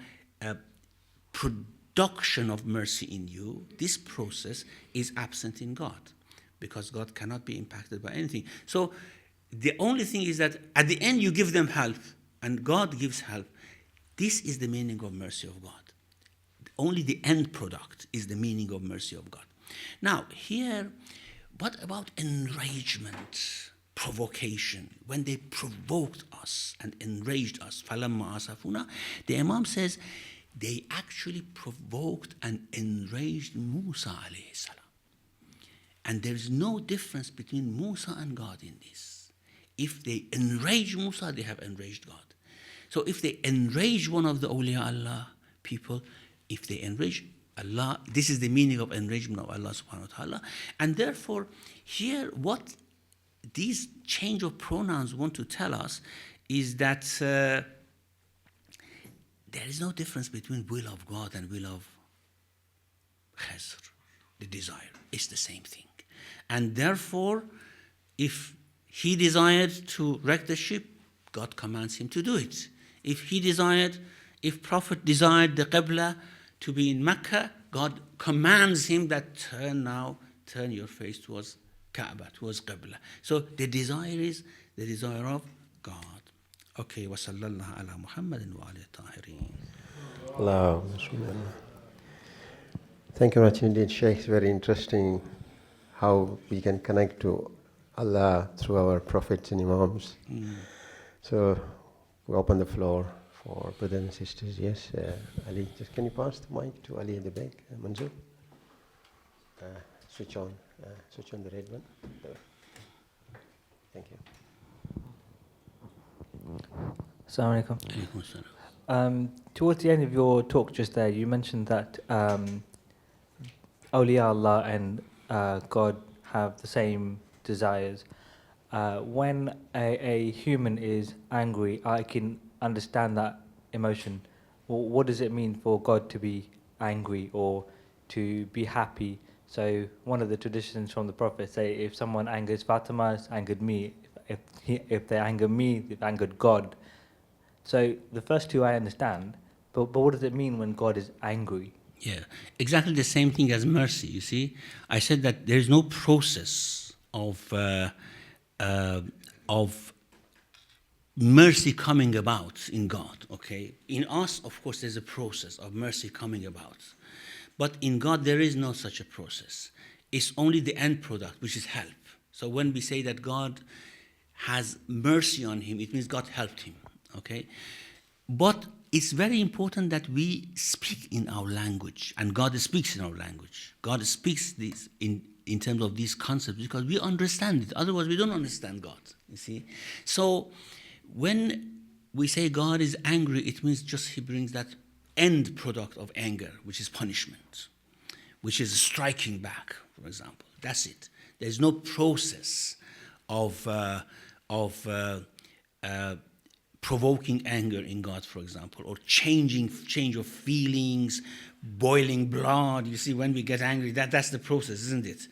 production of mercy in you, this process is absent in God because God cannot be impacted by anything. So the only thing is that at the end you give them help and God gives help. This is the meaning of mercy of God. Only the end product is the meaning of mercy of God. Now here, what about enragement, provocation? When they provoked us and enraged us, فَلَمَّا أَسَفُونَا, the Imam says, they actually provoked and enraged Musa alayhi salam. And there is no difference between Musa and God in this. If they enrage Musa, they have enraged God. So if they enrage one of the awliya Allah people, if they enrage Allah, this is the meaning of enragement of Allah subhanahu wa ta'ala. And therefore, here what these change of pronouns want to tell us is that there is no difference between will of God and will of khazr, the desire. It's the same thing. And therefore, if he desired to wreck the ship, God commands him to do it. If Prophet desired the Qibla to be in Mecca, God commands him that turn your face towards Kaaba, towards Qibla. So the desire is the desire of God. Okay, wa sallallahu ala Muhammadin wa ala tahirin. Thank you much indeed, Shaykh. It's very interesting how we can connect to Allah through our prophets and imams. So we open the floor for brothers and sisters. Yes, Ali, just can you pass the mic to Ali at the back? Manzoor? Switch on the red one. Thank you. Assalamu alaikum. Towards the end of your talk just there, you mentioned that awliya Allah and God have the same desires. When a human is angry, I can understand that emotion. What does it mean for God to be angry or to be happy? So one of the traditions from the Prophet say, if someone angers Fatima, it's angered me. If they anger me, they've angered God. So the first two I understand, but what does it mean when God is angry? Yeah, exactly the same thing as mercy, you see. I said that there is no process of mercy coming about in God, okay? In us, of course, there's a process of mercy coming about. But in God, there is no such a process. It's only the end product, which is help. So when we say that God has mercy on him, it means God helped him, okay? But it's very important that we speak in our language, and God speaks in our language. God speaks this in terms of these concepts because we understand it. Otherwise, we don't understand God, you see? So when we say God is angry, it means just he brings that end product of anger, which is punishment, which is striking back, for example. That's it. There's no process of provoking anger in God, for example, or change of feelings, boiling blood. You see, when we get angry, that's the process, isn't it?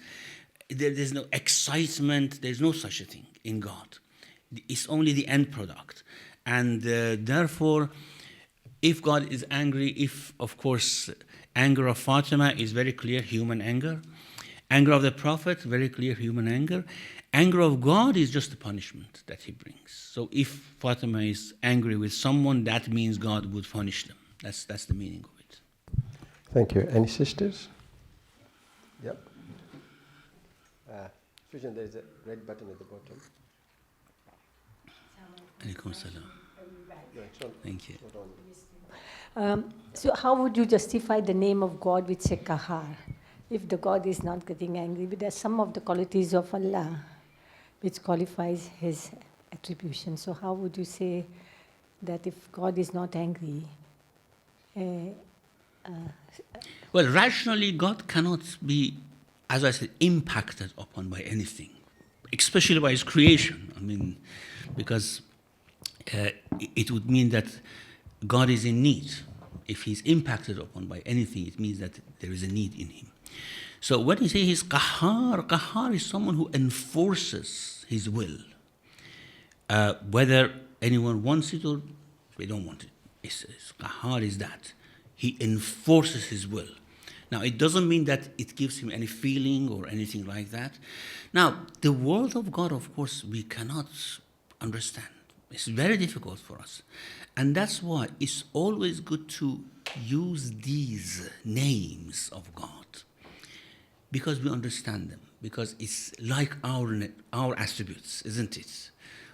There's no excitement. There's no such a thing in God. It's only the end product. And therefore, if God is angry, if, of course, anger of Fatima is very clear, human anger. Anger of the Prophet, very clear, human anger. Anger of God is just the punishment that he brings. So if Fatima is angry with someone, that means God would punish them. That's the meaning of it. Thank you. Any sisters? Yep. Susan, there's a red button at the bottom. Alaikum salam. Thank you. So how would you justify the name of God which is Kahar? If the God is not getting angry, but there's some of the qualities of Allah which qualifies his attribution. So how would you say that if God is not angry? Well, rationally, God cannot be, as I said, impacted upon by anything, especially by his creation. I mean, because it would mean that God is in need. If he's impacted upon by anything, it means that there is a need in him. So when you say he's Qahhar is someone who enforces his will. Whether anyone wants it or they don't want it. Qahhar is that. He enforces his will. Now, it doesn't mean that it gives him any feeling or anything like that. Now, the word of God, of course, we cannot understand. It's very difficult for us. And that's why it's always good to use these names of God, because we understand them, because it's like our attributes, isn't it?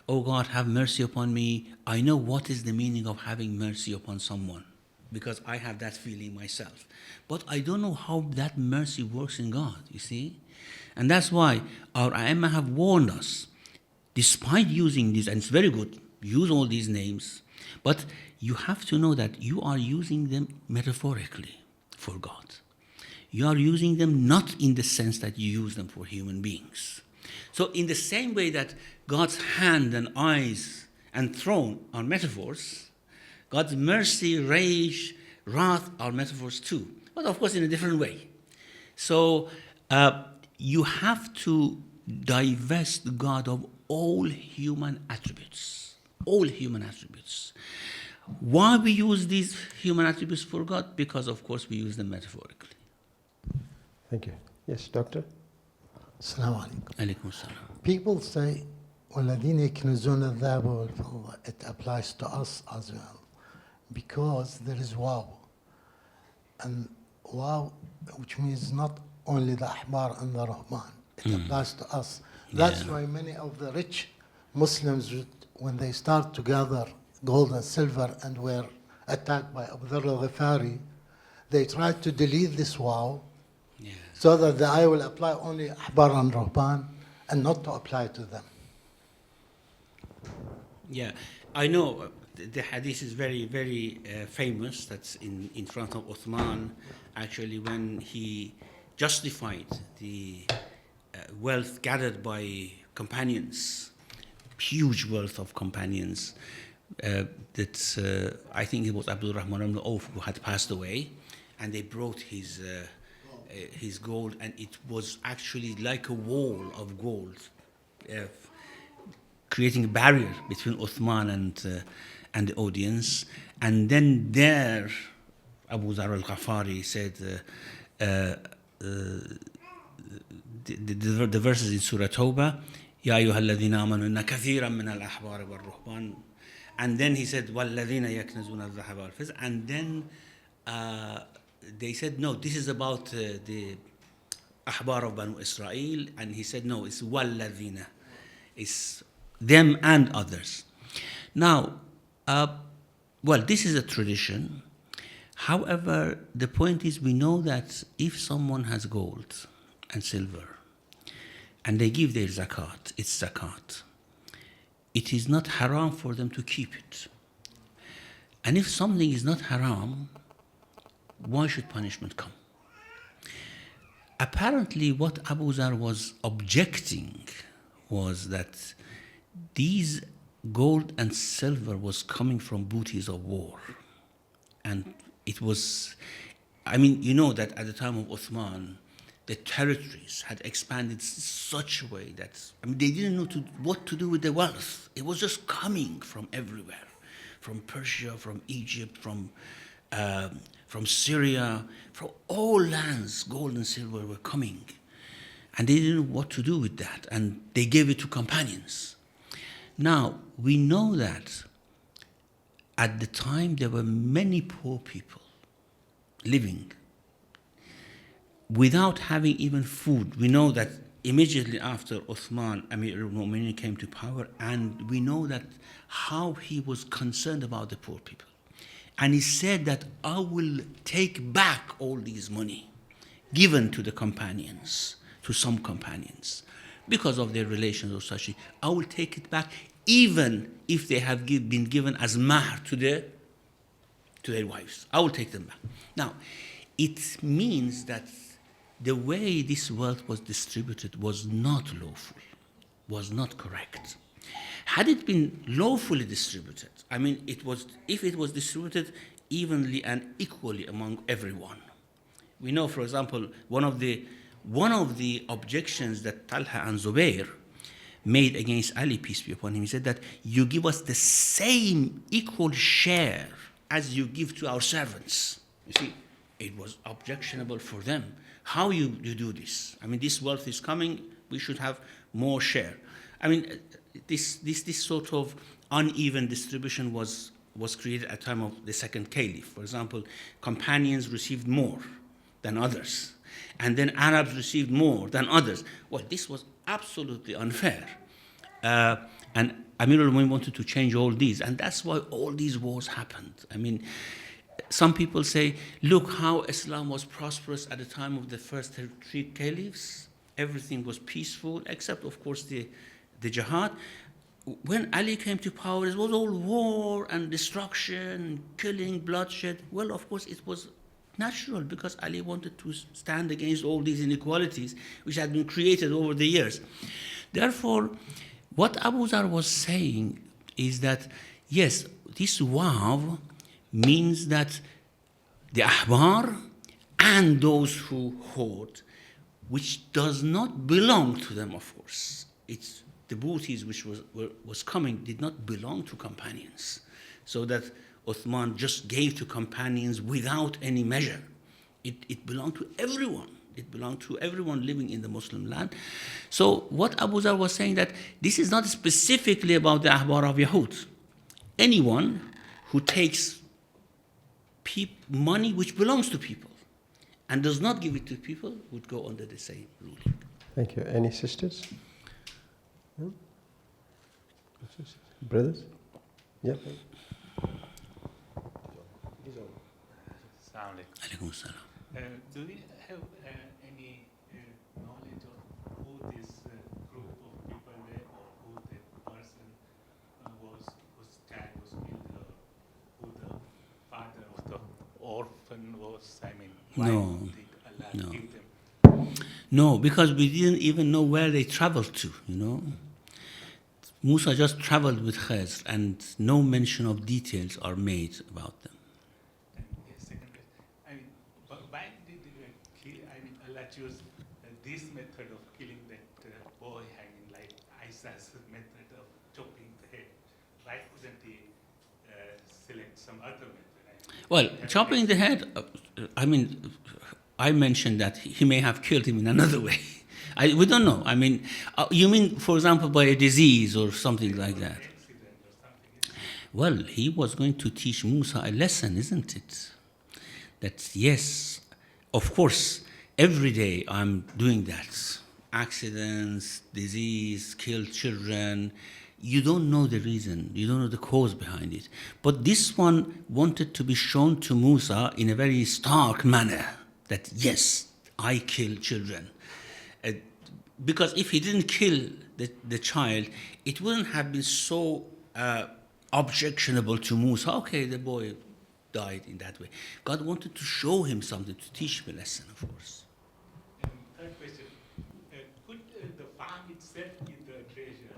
Oh God, have mercy upon me. I know what is the meaning of having mercy upon someone, because I have that feeling myself. But I don't know how that mercy works in God, you see? And that's why our A'imma have warned us, despite using these, and it's very good, use all these names, but you have to know that you are using them metaphorically for God. You are using them not in the sense that you use them for human beings. So in the same way that God's hand and eyes and throne are metaphors, God's mercy, rage, wrath are metaphors too, but of course in a different way. So you have to divest God of all human attributes. All human attributes. Why we use these human attributes for God? Because of course we use them metaphorically. Thank you. Yes, doctor? Assalamu alaikum. Alaikum salam. People say, وَالَّذِينَ يَكْنِزُونَ الذَّهَبَ وَالْفِضَّةَ. It applies to us as well, because there is wow. And wow, which means not only the ahbar and the rahman, it applies to us. That's why many of the rich Muslims, when they start to gather gold and silver and were attacked by Abu Dharr al-Ghifari, they tried to delete this wow, so that the ayah will apply only ahbar and rahman and not to apply to them. Yeah, I know the hadith is very, very famous. That's in front of Uthman, actually, when he justified the wealth gathered by companions, huge wealth of companions, that I think it was Abdul Rahman ibn Auf who had passed away, and they brought his gold, and it was actually like a wall of gold, creating a barrier between Uthman and the audience. And then there, Abu Dharr al-Ghifari said, the verses in Surah Tawbah, Ya ayyuha alladhina amanu inna kathiran min al-ahbar wal-ruhban. And then he said, وَالَّذِينَ يَكْنِزُونَ الذَّهَبَ وَالْفِضَّةَ. And then they said, no, this is about the ahbar of Banu Israel. And he said, no, it's وَالَّذِينَ. It's them and others. Now, well, this is a tradition. However, the point is, we know that if someone has gold and silver, and they give their zakat, it's zakat. It is not haram for them to keep it. And if something is not haram, why should punishment come? Apparently, what Abu Zar was objecting was that these gold and silver was coming from booties of war. And it was, I mean, you know that at the time of Uthman, the territories had expanded such a way that, I mean, they didn't know what to do with the wealth. It was just coming from everywhere, from Persia, from Egypt, from Syria, from all lands, gold and silver were coming. And they didn't know what to do with that, and they gave it to companions. Now, we know that at the time there were many poor people living without having even food. We know that immediately after Uthman, Amir al-Mu'minin came to power, and we know that how he was concerned about the poor people. And he said that I will take back all this money given to the companions, to some companions, because of their relations or such. I will take it back even if they have been given as mahr to their wives. I will take them back. Now, it means that the way this wealth was distributed was not lawful, was not correct. Had it been lawfully distributed, I mean, if it was distributed evenly and equally among everyone. We know, for example, one of the objections that Talha and Zubair made against Ali, peace be upon him, he said that you give us the same equal share as you give to our servants. You see, it was objectionable for them. How you do this? I mean, this wealth is coming, we should have more share. I mean, this sort of uneven distribution was created at the time of the second caliph. For example, companions received more than others, and then Arabs received more than others. Well, this was absolutely unfair. And Amir al-Mu'minin wanted to change all these, and that's why all these wars happened. I mean, some people say, look how Islam was prosperous at the time of the first three caliphs. Everything was peaceful, except, of course, the jihad. When Ali came to power, it was all war and destruction, killing, bloodshed. Well, of course, it was natural because Ali wanted to stand against all these inequalities which had been created over the years. Therefore, what Abu Zar was saying is that, yes, this waw means that the ahbar and those who hoard, which does not belong to them, of course. It's the booties which was coming did not belong to companions. So that Uthman just gave to companions without any measure. It belonged to everyone. It belonged to everyone living in the Muslim land. So what Abu Zar was saying that this is not specifically about the ahbar of Yahud. Anyone who takes money which belongs to people and does not give it to people would go under the same ruling. Thank you. Any sisters? No? Brothers? Yeah. Alaikum salam. Do we have any knowledge of who this group of people were, or who the person was, whose child was killed, or who the father of the orphan was? I mean, why No, did Allah no. give them? No, because we didn't even know where they traveled to, you know. Musa just traveled with Khizr, and no mention of details are made about them. And second question, I mean, why did Allah choose this method of killing that boy? I mean, like Isa's method of chopping the head. Why couldn't he select some other method? Well, chopping the head, I mentioned that he may have killed him in another way. We don't know. I mean, you mean, for example, by a disease or something like that? Well, he was going to teach Musa a lesson, isn't it? That, yes, of course, every day I'm doing that. Accidents, disease, kill children. You don't know the reason. You don't know the cause behind it. But this one wanted to be shown to Musa in a very stark manner that, yes, I kill children. Because if he didn't kill the child, it wouldn't have been so objectionable to Musa. Okay, the boy died in that way. God wanted to show him something, to teach him a lesson, of course. And third question, could the farm itself be the treasure?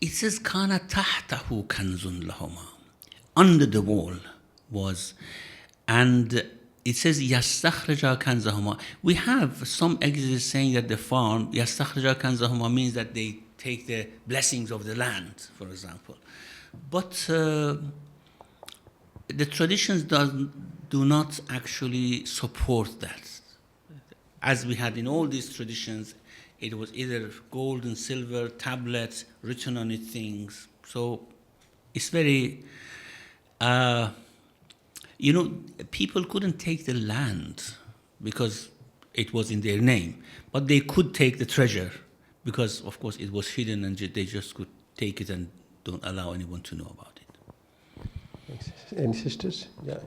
It says, كَانَ تَحْتَهُ كَنْزٌ لَهُمَا. Under the wall was, and it says, يَسْتَخْرَجَ كَنْزَهُمَا. We have some exegesis saying that the farm, يَسْتَخْرَجَ كَنْزَهُمَا, means that they take the blessings of the land, for example. But the traditions do not actually support that. As we had in all these traditions, it was either gold and silver, tablets, written on it things. So it's very, people couldn't take the land because it was in their name, but they could take the treasure because, of course, it was hidden and they just could take it and don't allow anyone to know about it. Thanks. Any sisters? Yeah,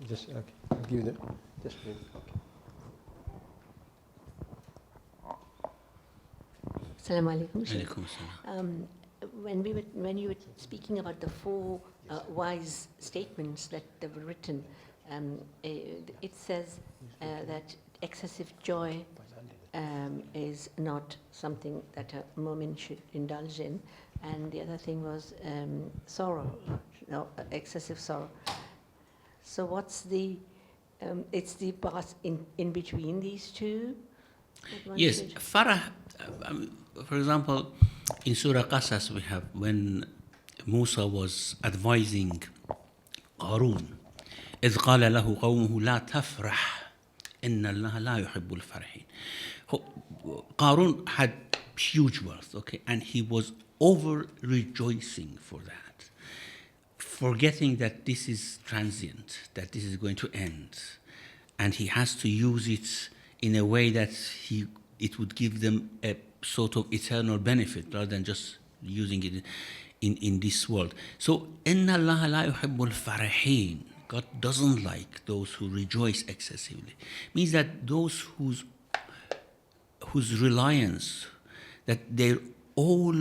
just okay. I'll give them. Just a minute. Okay. Assalamu alaikum. Shaykh. Alaikum salam. When you were speaking about the four wise statements that were written, it says that excessive joy is not something that a mu'min should indulge in, and the other thing was sorrow, excessive sorrow. So what's the it's the path in between these two? that one Yes, should- farah, for example, in Surah Qasas we have when Musa was advising Qarun, إذ قال له قومه لا تفرح إن الله لا يحب الفرحين. Qarun had huge wealth, okay, and he was over rejoicing for that, forgetting that this is transient, that this is going to end, and he has to use it in a way that it would give them a sort of eternal benefit rather than just using it in this world. So, إِنَّ اللَّهَ لَا يُحِبُّ الْفَرِحِينَ. God doesn't like those who rejoice excessively. Means that those whose reliance, that their all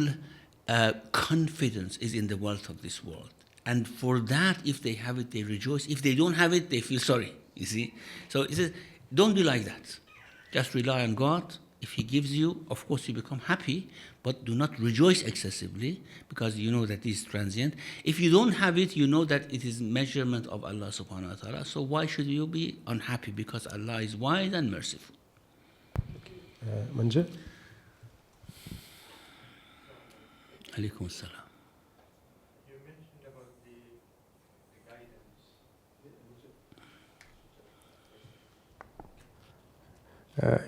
confidence is in the wealth of this world. And for that, if they have it, they rejoice. If they don't have it, they feel sorry, you see. So it says, don't be like that. Just rely on God. If He gives you, of course you become happy, but do not rejoice excessively because you know that this is transient. If you don't have it, you know that it is measurement of Allah subhanahu wa ta'ala. So why should you be unhappy? Because Allah is wise and merciful. Manjur? Alaikum salam.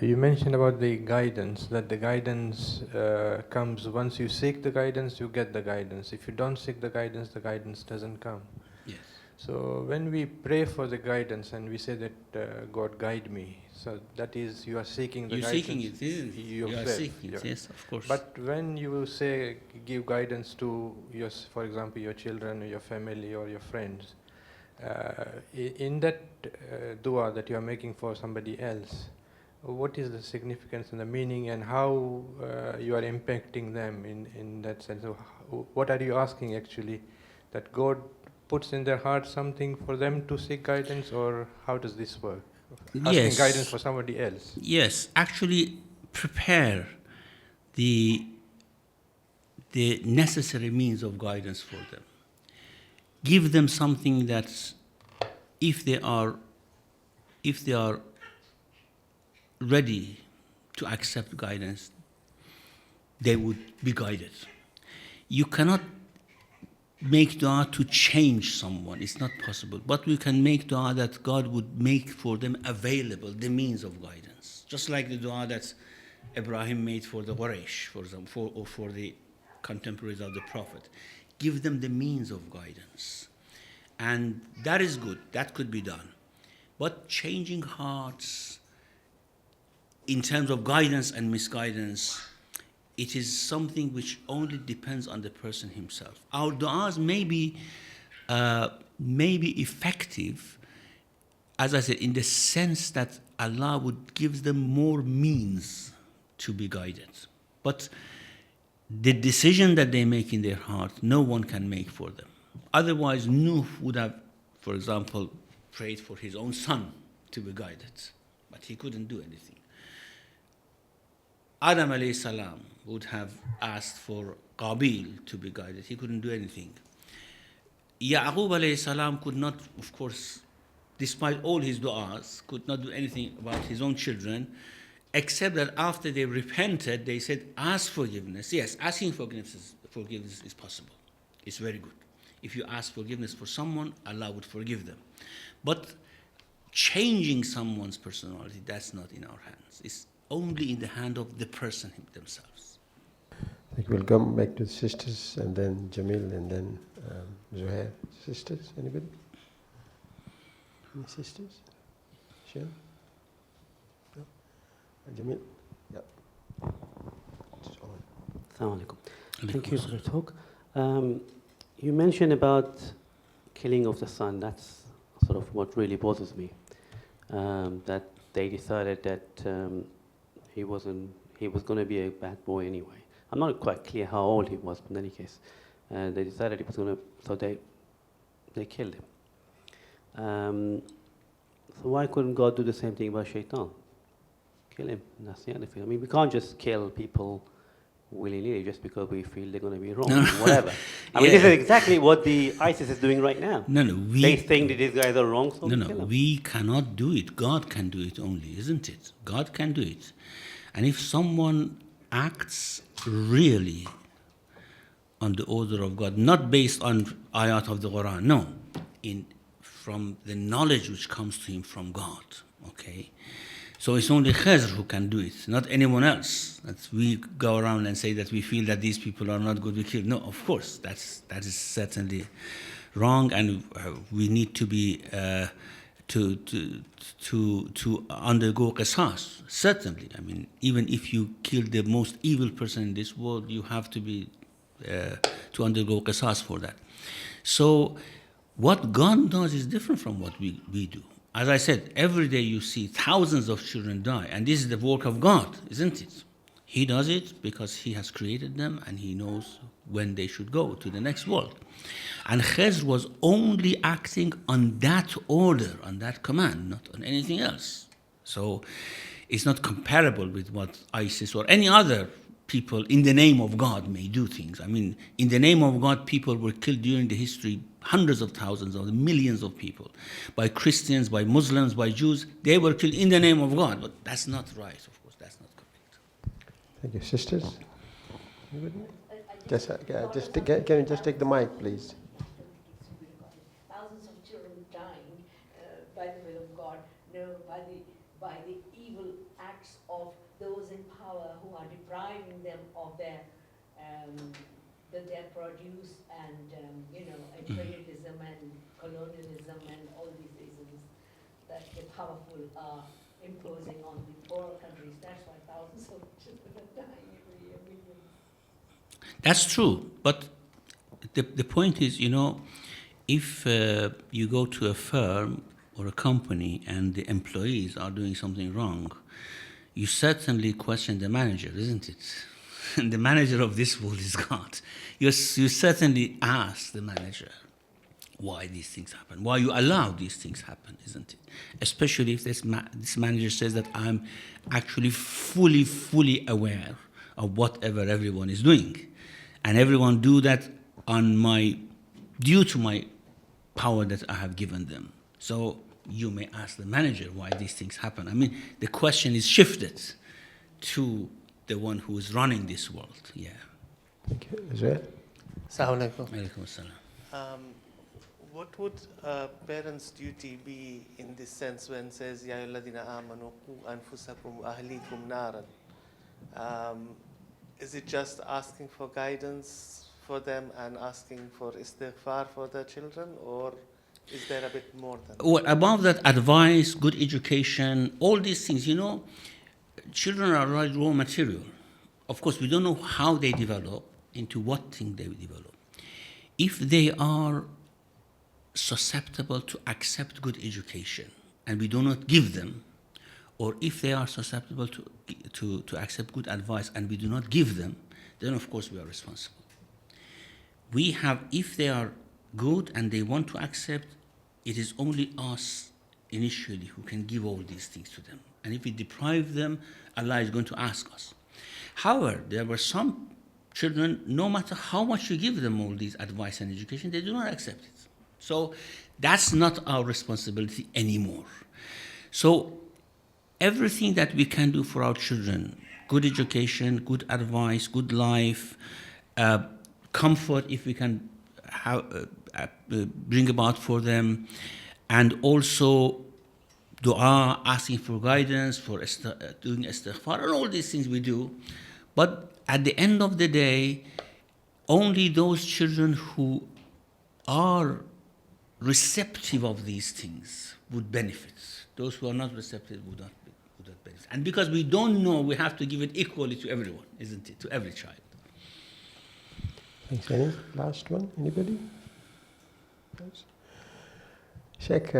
You mentioned about the guidance. You mentioned about the guidance, that the guidance comes once you seek the guidance, you get the guidance. If you don't seek the guidance doesn't come. Yes. So when we pray for the guidance and we say that God guide me, so that is you are seeking the You're guidance. seeking it, isn't it? You are yourself. seeking it, Yeah. yes, of course. But when you say give guidance to your, for example, your children or your family or your friends, in that dua that you are making for somebody else, what is the significance and the meaning and how you are impacting them in that sense? So what are you asking actually? That God puts in their heart something for them to seek guidance, or how does this work? Asking Yes. guidance for somebody else. Yes, actually prepare the necessary means of guidance for them. Give them something that if they are ready to accept guidance, they would be guided. You cannot make dua to change someone. It's not possible. But we can make dua that God would make for them available the means of guidance. Just like the dua that Ibrahim made for the Quraysh, for example, or for the contemporaries of the Prophet. Give them the means of guidance. And that is good. That could be done. But changing hearts in terms of guidance and misguidance, it is something which only depends on the person himself. Our du'as may be effective, as I said, in the sense that Allah would give them more means to be guided. But the decision that they make in their heart, no one can make for them. Otherwise, Nuh would have, for example, prayed for his own son to be guided, but he couldn't do anything. Adam alayhi salam would have asked for Qabil to be guided. He couldn't do anything. Ya'qub alayhi salam could not, of course, despite all his du'as, could not do anything about his own children, except that after they repented, they said, ask forgiveness. Yes, asking forgiveness is possible. It's very good. If you ask forgiveness for someone, Allah would forgive them. But changing someone's personality, that's not in our hands. It's only in the hand of the person themselves. I think we'll come back to the sisters and then Jamil and then Zuhair. Sisters, anybody? Any sisters? Sure? No? Jamil? Yep. It's on. Assalamu alaikum. Thank you for the talk. You mentioned about killing of the son. That's sort of what really bothers me. That they decided that he was going to be a bad boy anyway. I'm not quite clear how old he was, but in any case, they decided he was going to, so they killed him. So why couldn't God do the same thing about Shaitan? Kill him. That's the other thing. I mean, we can't just kill people willy-nilly just because we feel they're going to be wrong, whatever. I mean, this is exactly what the ISIS is doing right now. They think that these guys are wrong, so kill them. We cannot do it. God can do it only, isn't it? God can do it. And if someone acts really on the order of God, not based on ayat of the Quran, no, from the knowledge which comes to him from God, okay? So it's only Khizr who can do it, not anyone else. That we go around and say that we feel that these people are not good, we kill. No, of course, that is certainly wrong, and we need to be to undergo qisas. Certainly, I mean, even if you kill the most evil person in this world, you have to be to undergo qisas for that. So, what God does is different from what we do. As I said, every day you see thousands of children die, and this is the work of God, isn't it? He does it because He has created them and He knows when they should go to the next world. And Khizr was only acting on that order, on that command, not on anything else. So it's not comparable with what ISIS or any other people in the name of God may do things. I mean, in the name of God, people were killed during the history, hundreds of thousands of millions of people, by Christians, by Muslims, by Jews. They were killed in the name of God, but that's not right, of course, that's not correct. Thank you. Sisters? Anybody? Can you just take the mic, please? Thousands of children dying by the will of God, by the evil acts of those in power who are depriving them of their produce and imperialism and colonialism and all these isms that the powerful are imposing on the poorer countries. That's why thousands of children are dying every year, millions. That's true, but the point is, if you go to a firm or a company and the employees are doing something wrong, you certainly question the manager, isn't it? And the manager of this world is God. You certainly ask the manager why these things happen, why you allow these things happen, isn't it? Especially if this manager says that I'm actually fully aware of whatever everyone is doing. And everyone do that due to my power that I have given them. So you may ask the manager why these things happen. I mean, the question is shifted to the one who is running this world. Yeah. Thank you. Is that? Assalamu alaikum. Alaikum assalam. What would a parent's duty be in this sense when it says, Ya ayyuhalladhina amanu qu anfusakum wa ahlikum naran? Is it just asking for guidance for them and asking for istighfar for their children, or is there a bit more than that? Well, above that, advice, good education, all these things, children are like raw material. Of course, we don't know how they develop, into what thing they develop. If they are susceptible to accept good education and we do not give them, or if they are susceptible to accept good advice and we do not give them, then of course we are responsible. We have, if they are good and they want to accept, it is only us initially who can give all these things to them. And if we deprive them, Allah is going to ask us. However, there were some children, no matter how much you give them all these advice and education, they do not accept it. So that's not our responsibility anymore. So everything that we can do for our children, good education, good advice, good life, comfort if we can bring about for them, and also dua, asking for guidance, for doing istighfar, and all these things we do. But at the end of the day, only those children who are receptive of these things would benefit. Those who are not receptive would not benefit. And because we don't know, we have to give it equally to everyone, isn't it? To every child. Thanks. Any last one? Anybody? Yes. Sheikh,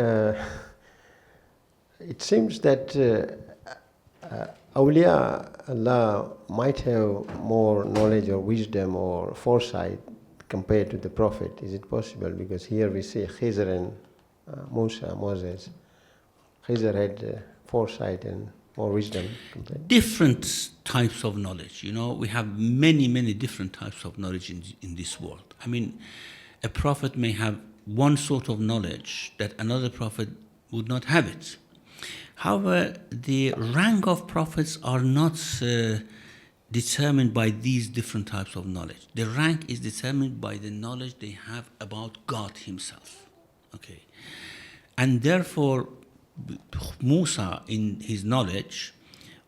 it seems that awliya Allah might have more knowledge or wisdom or foresight compared to the Prophet. Is it possible? Because here we see Khizr and Moses. Khizr had foresight and more wisdom. Different types of knowledge. You know, we have many different types of knowledge in this world. I mean, a prophet may have one sort of knowledge that another prophet would not have it. However, the rank of prophets are not determined by these different types of knowledge. The rank is determined by the knowledge they have about God Himself. Okay, and therefore, Musa, in his knowledge,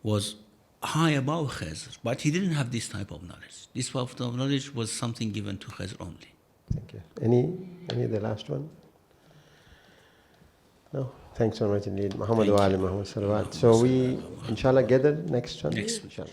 was high above Khizr, but he didn't have this type of knowledge. This type of knowledge was something given to Khizr only. Thank you. Any the last one? No? Thanks so much indeed. Muhammad wa ali Muhammad salawat. So we, inshallah, gather next Sunday? Next week. Inshallah.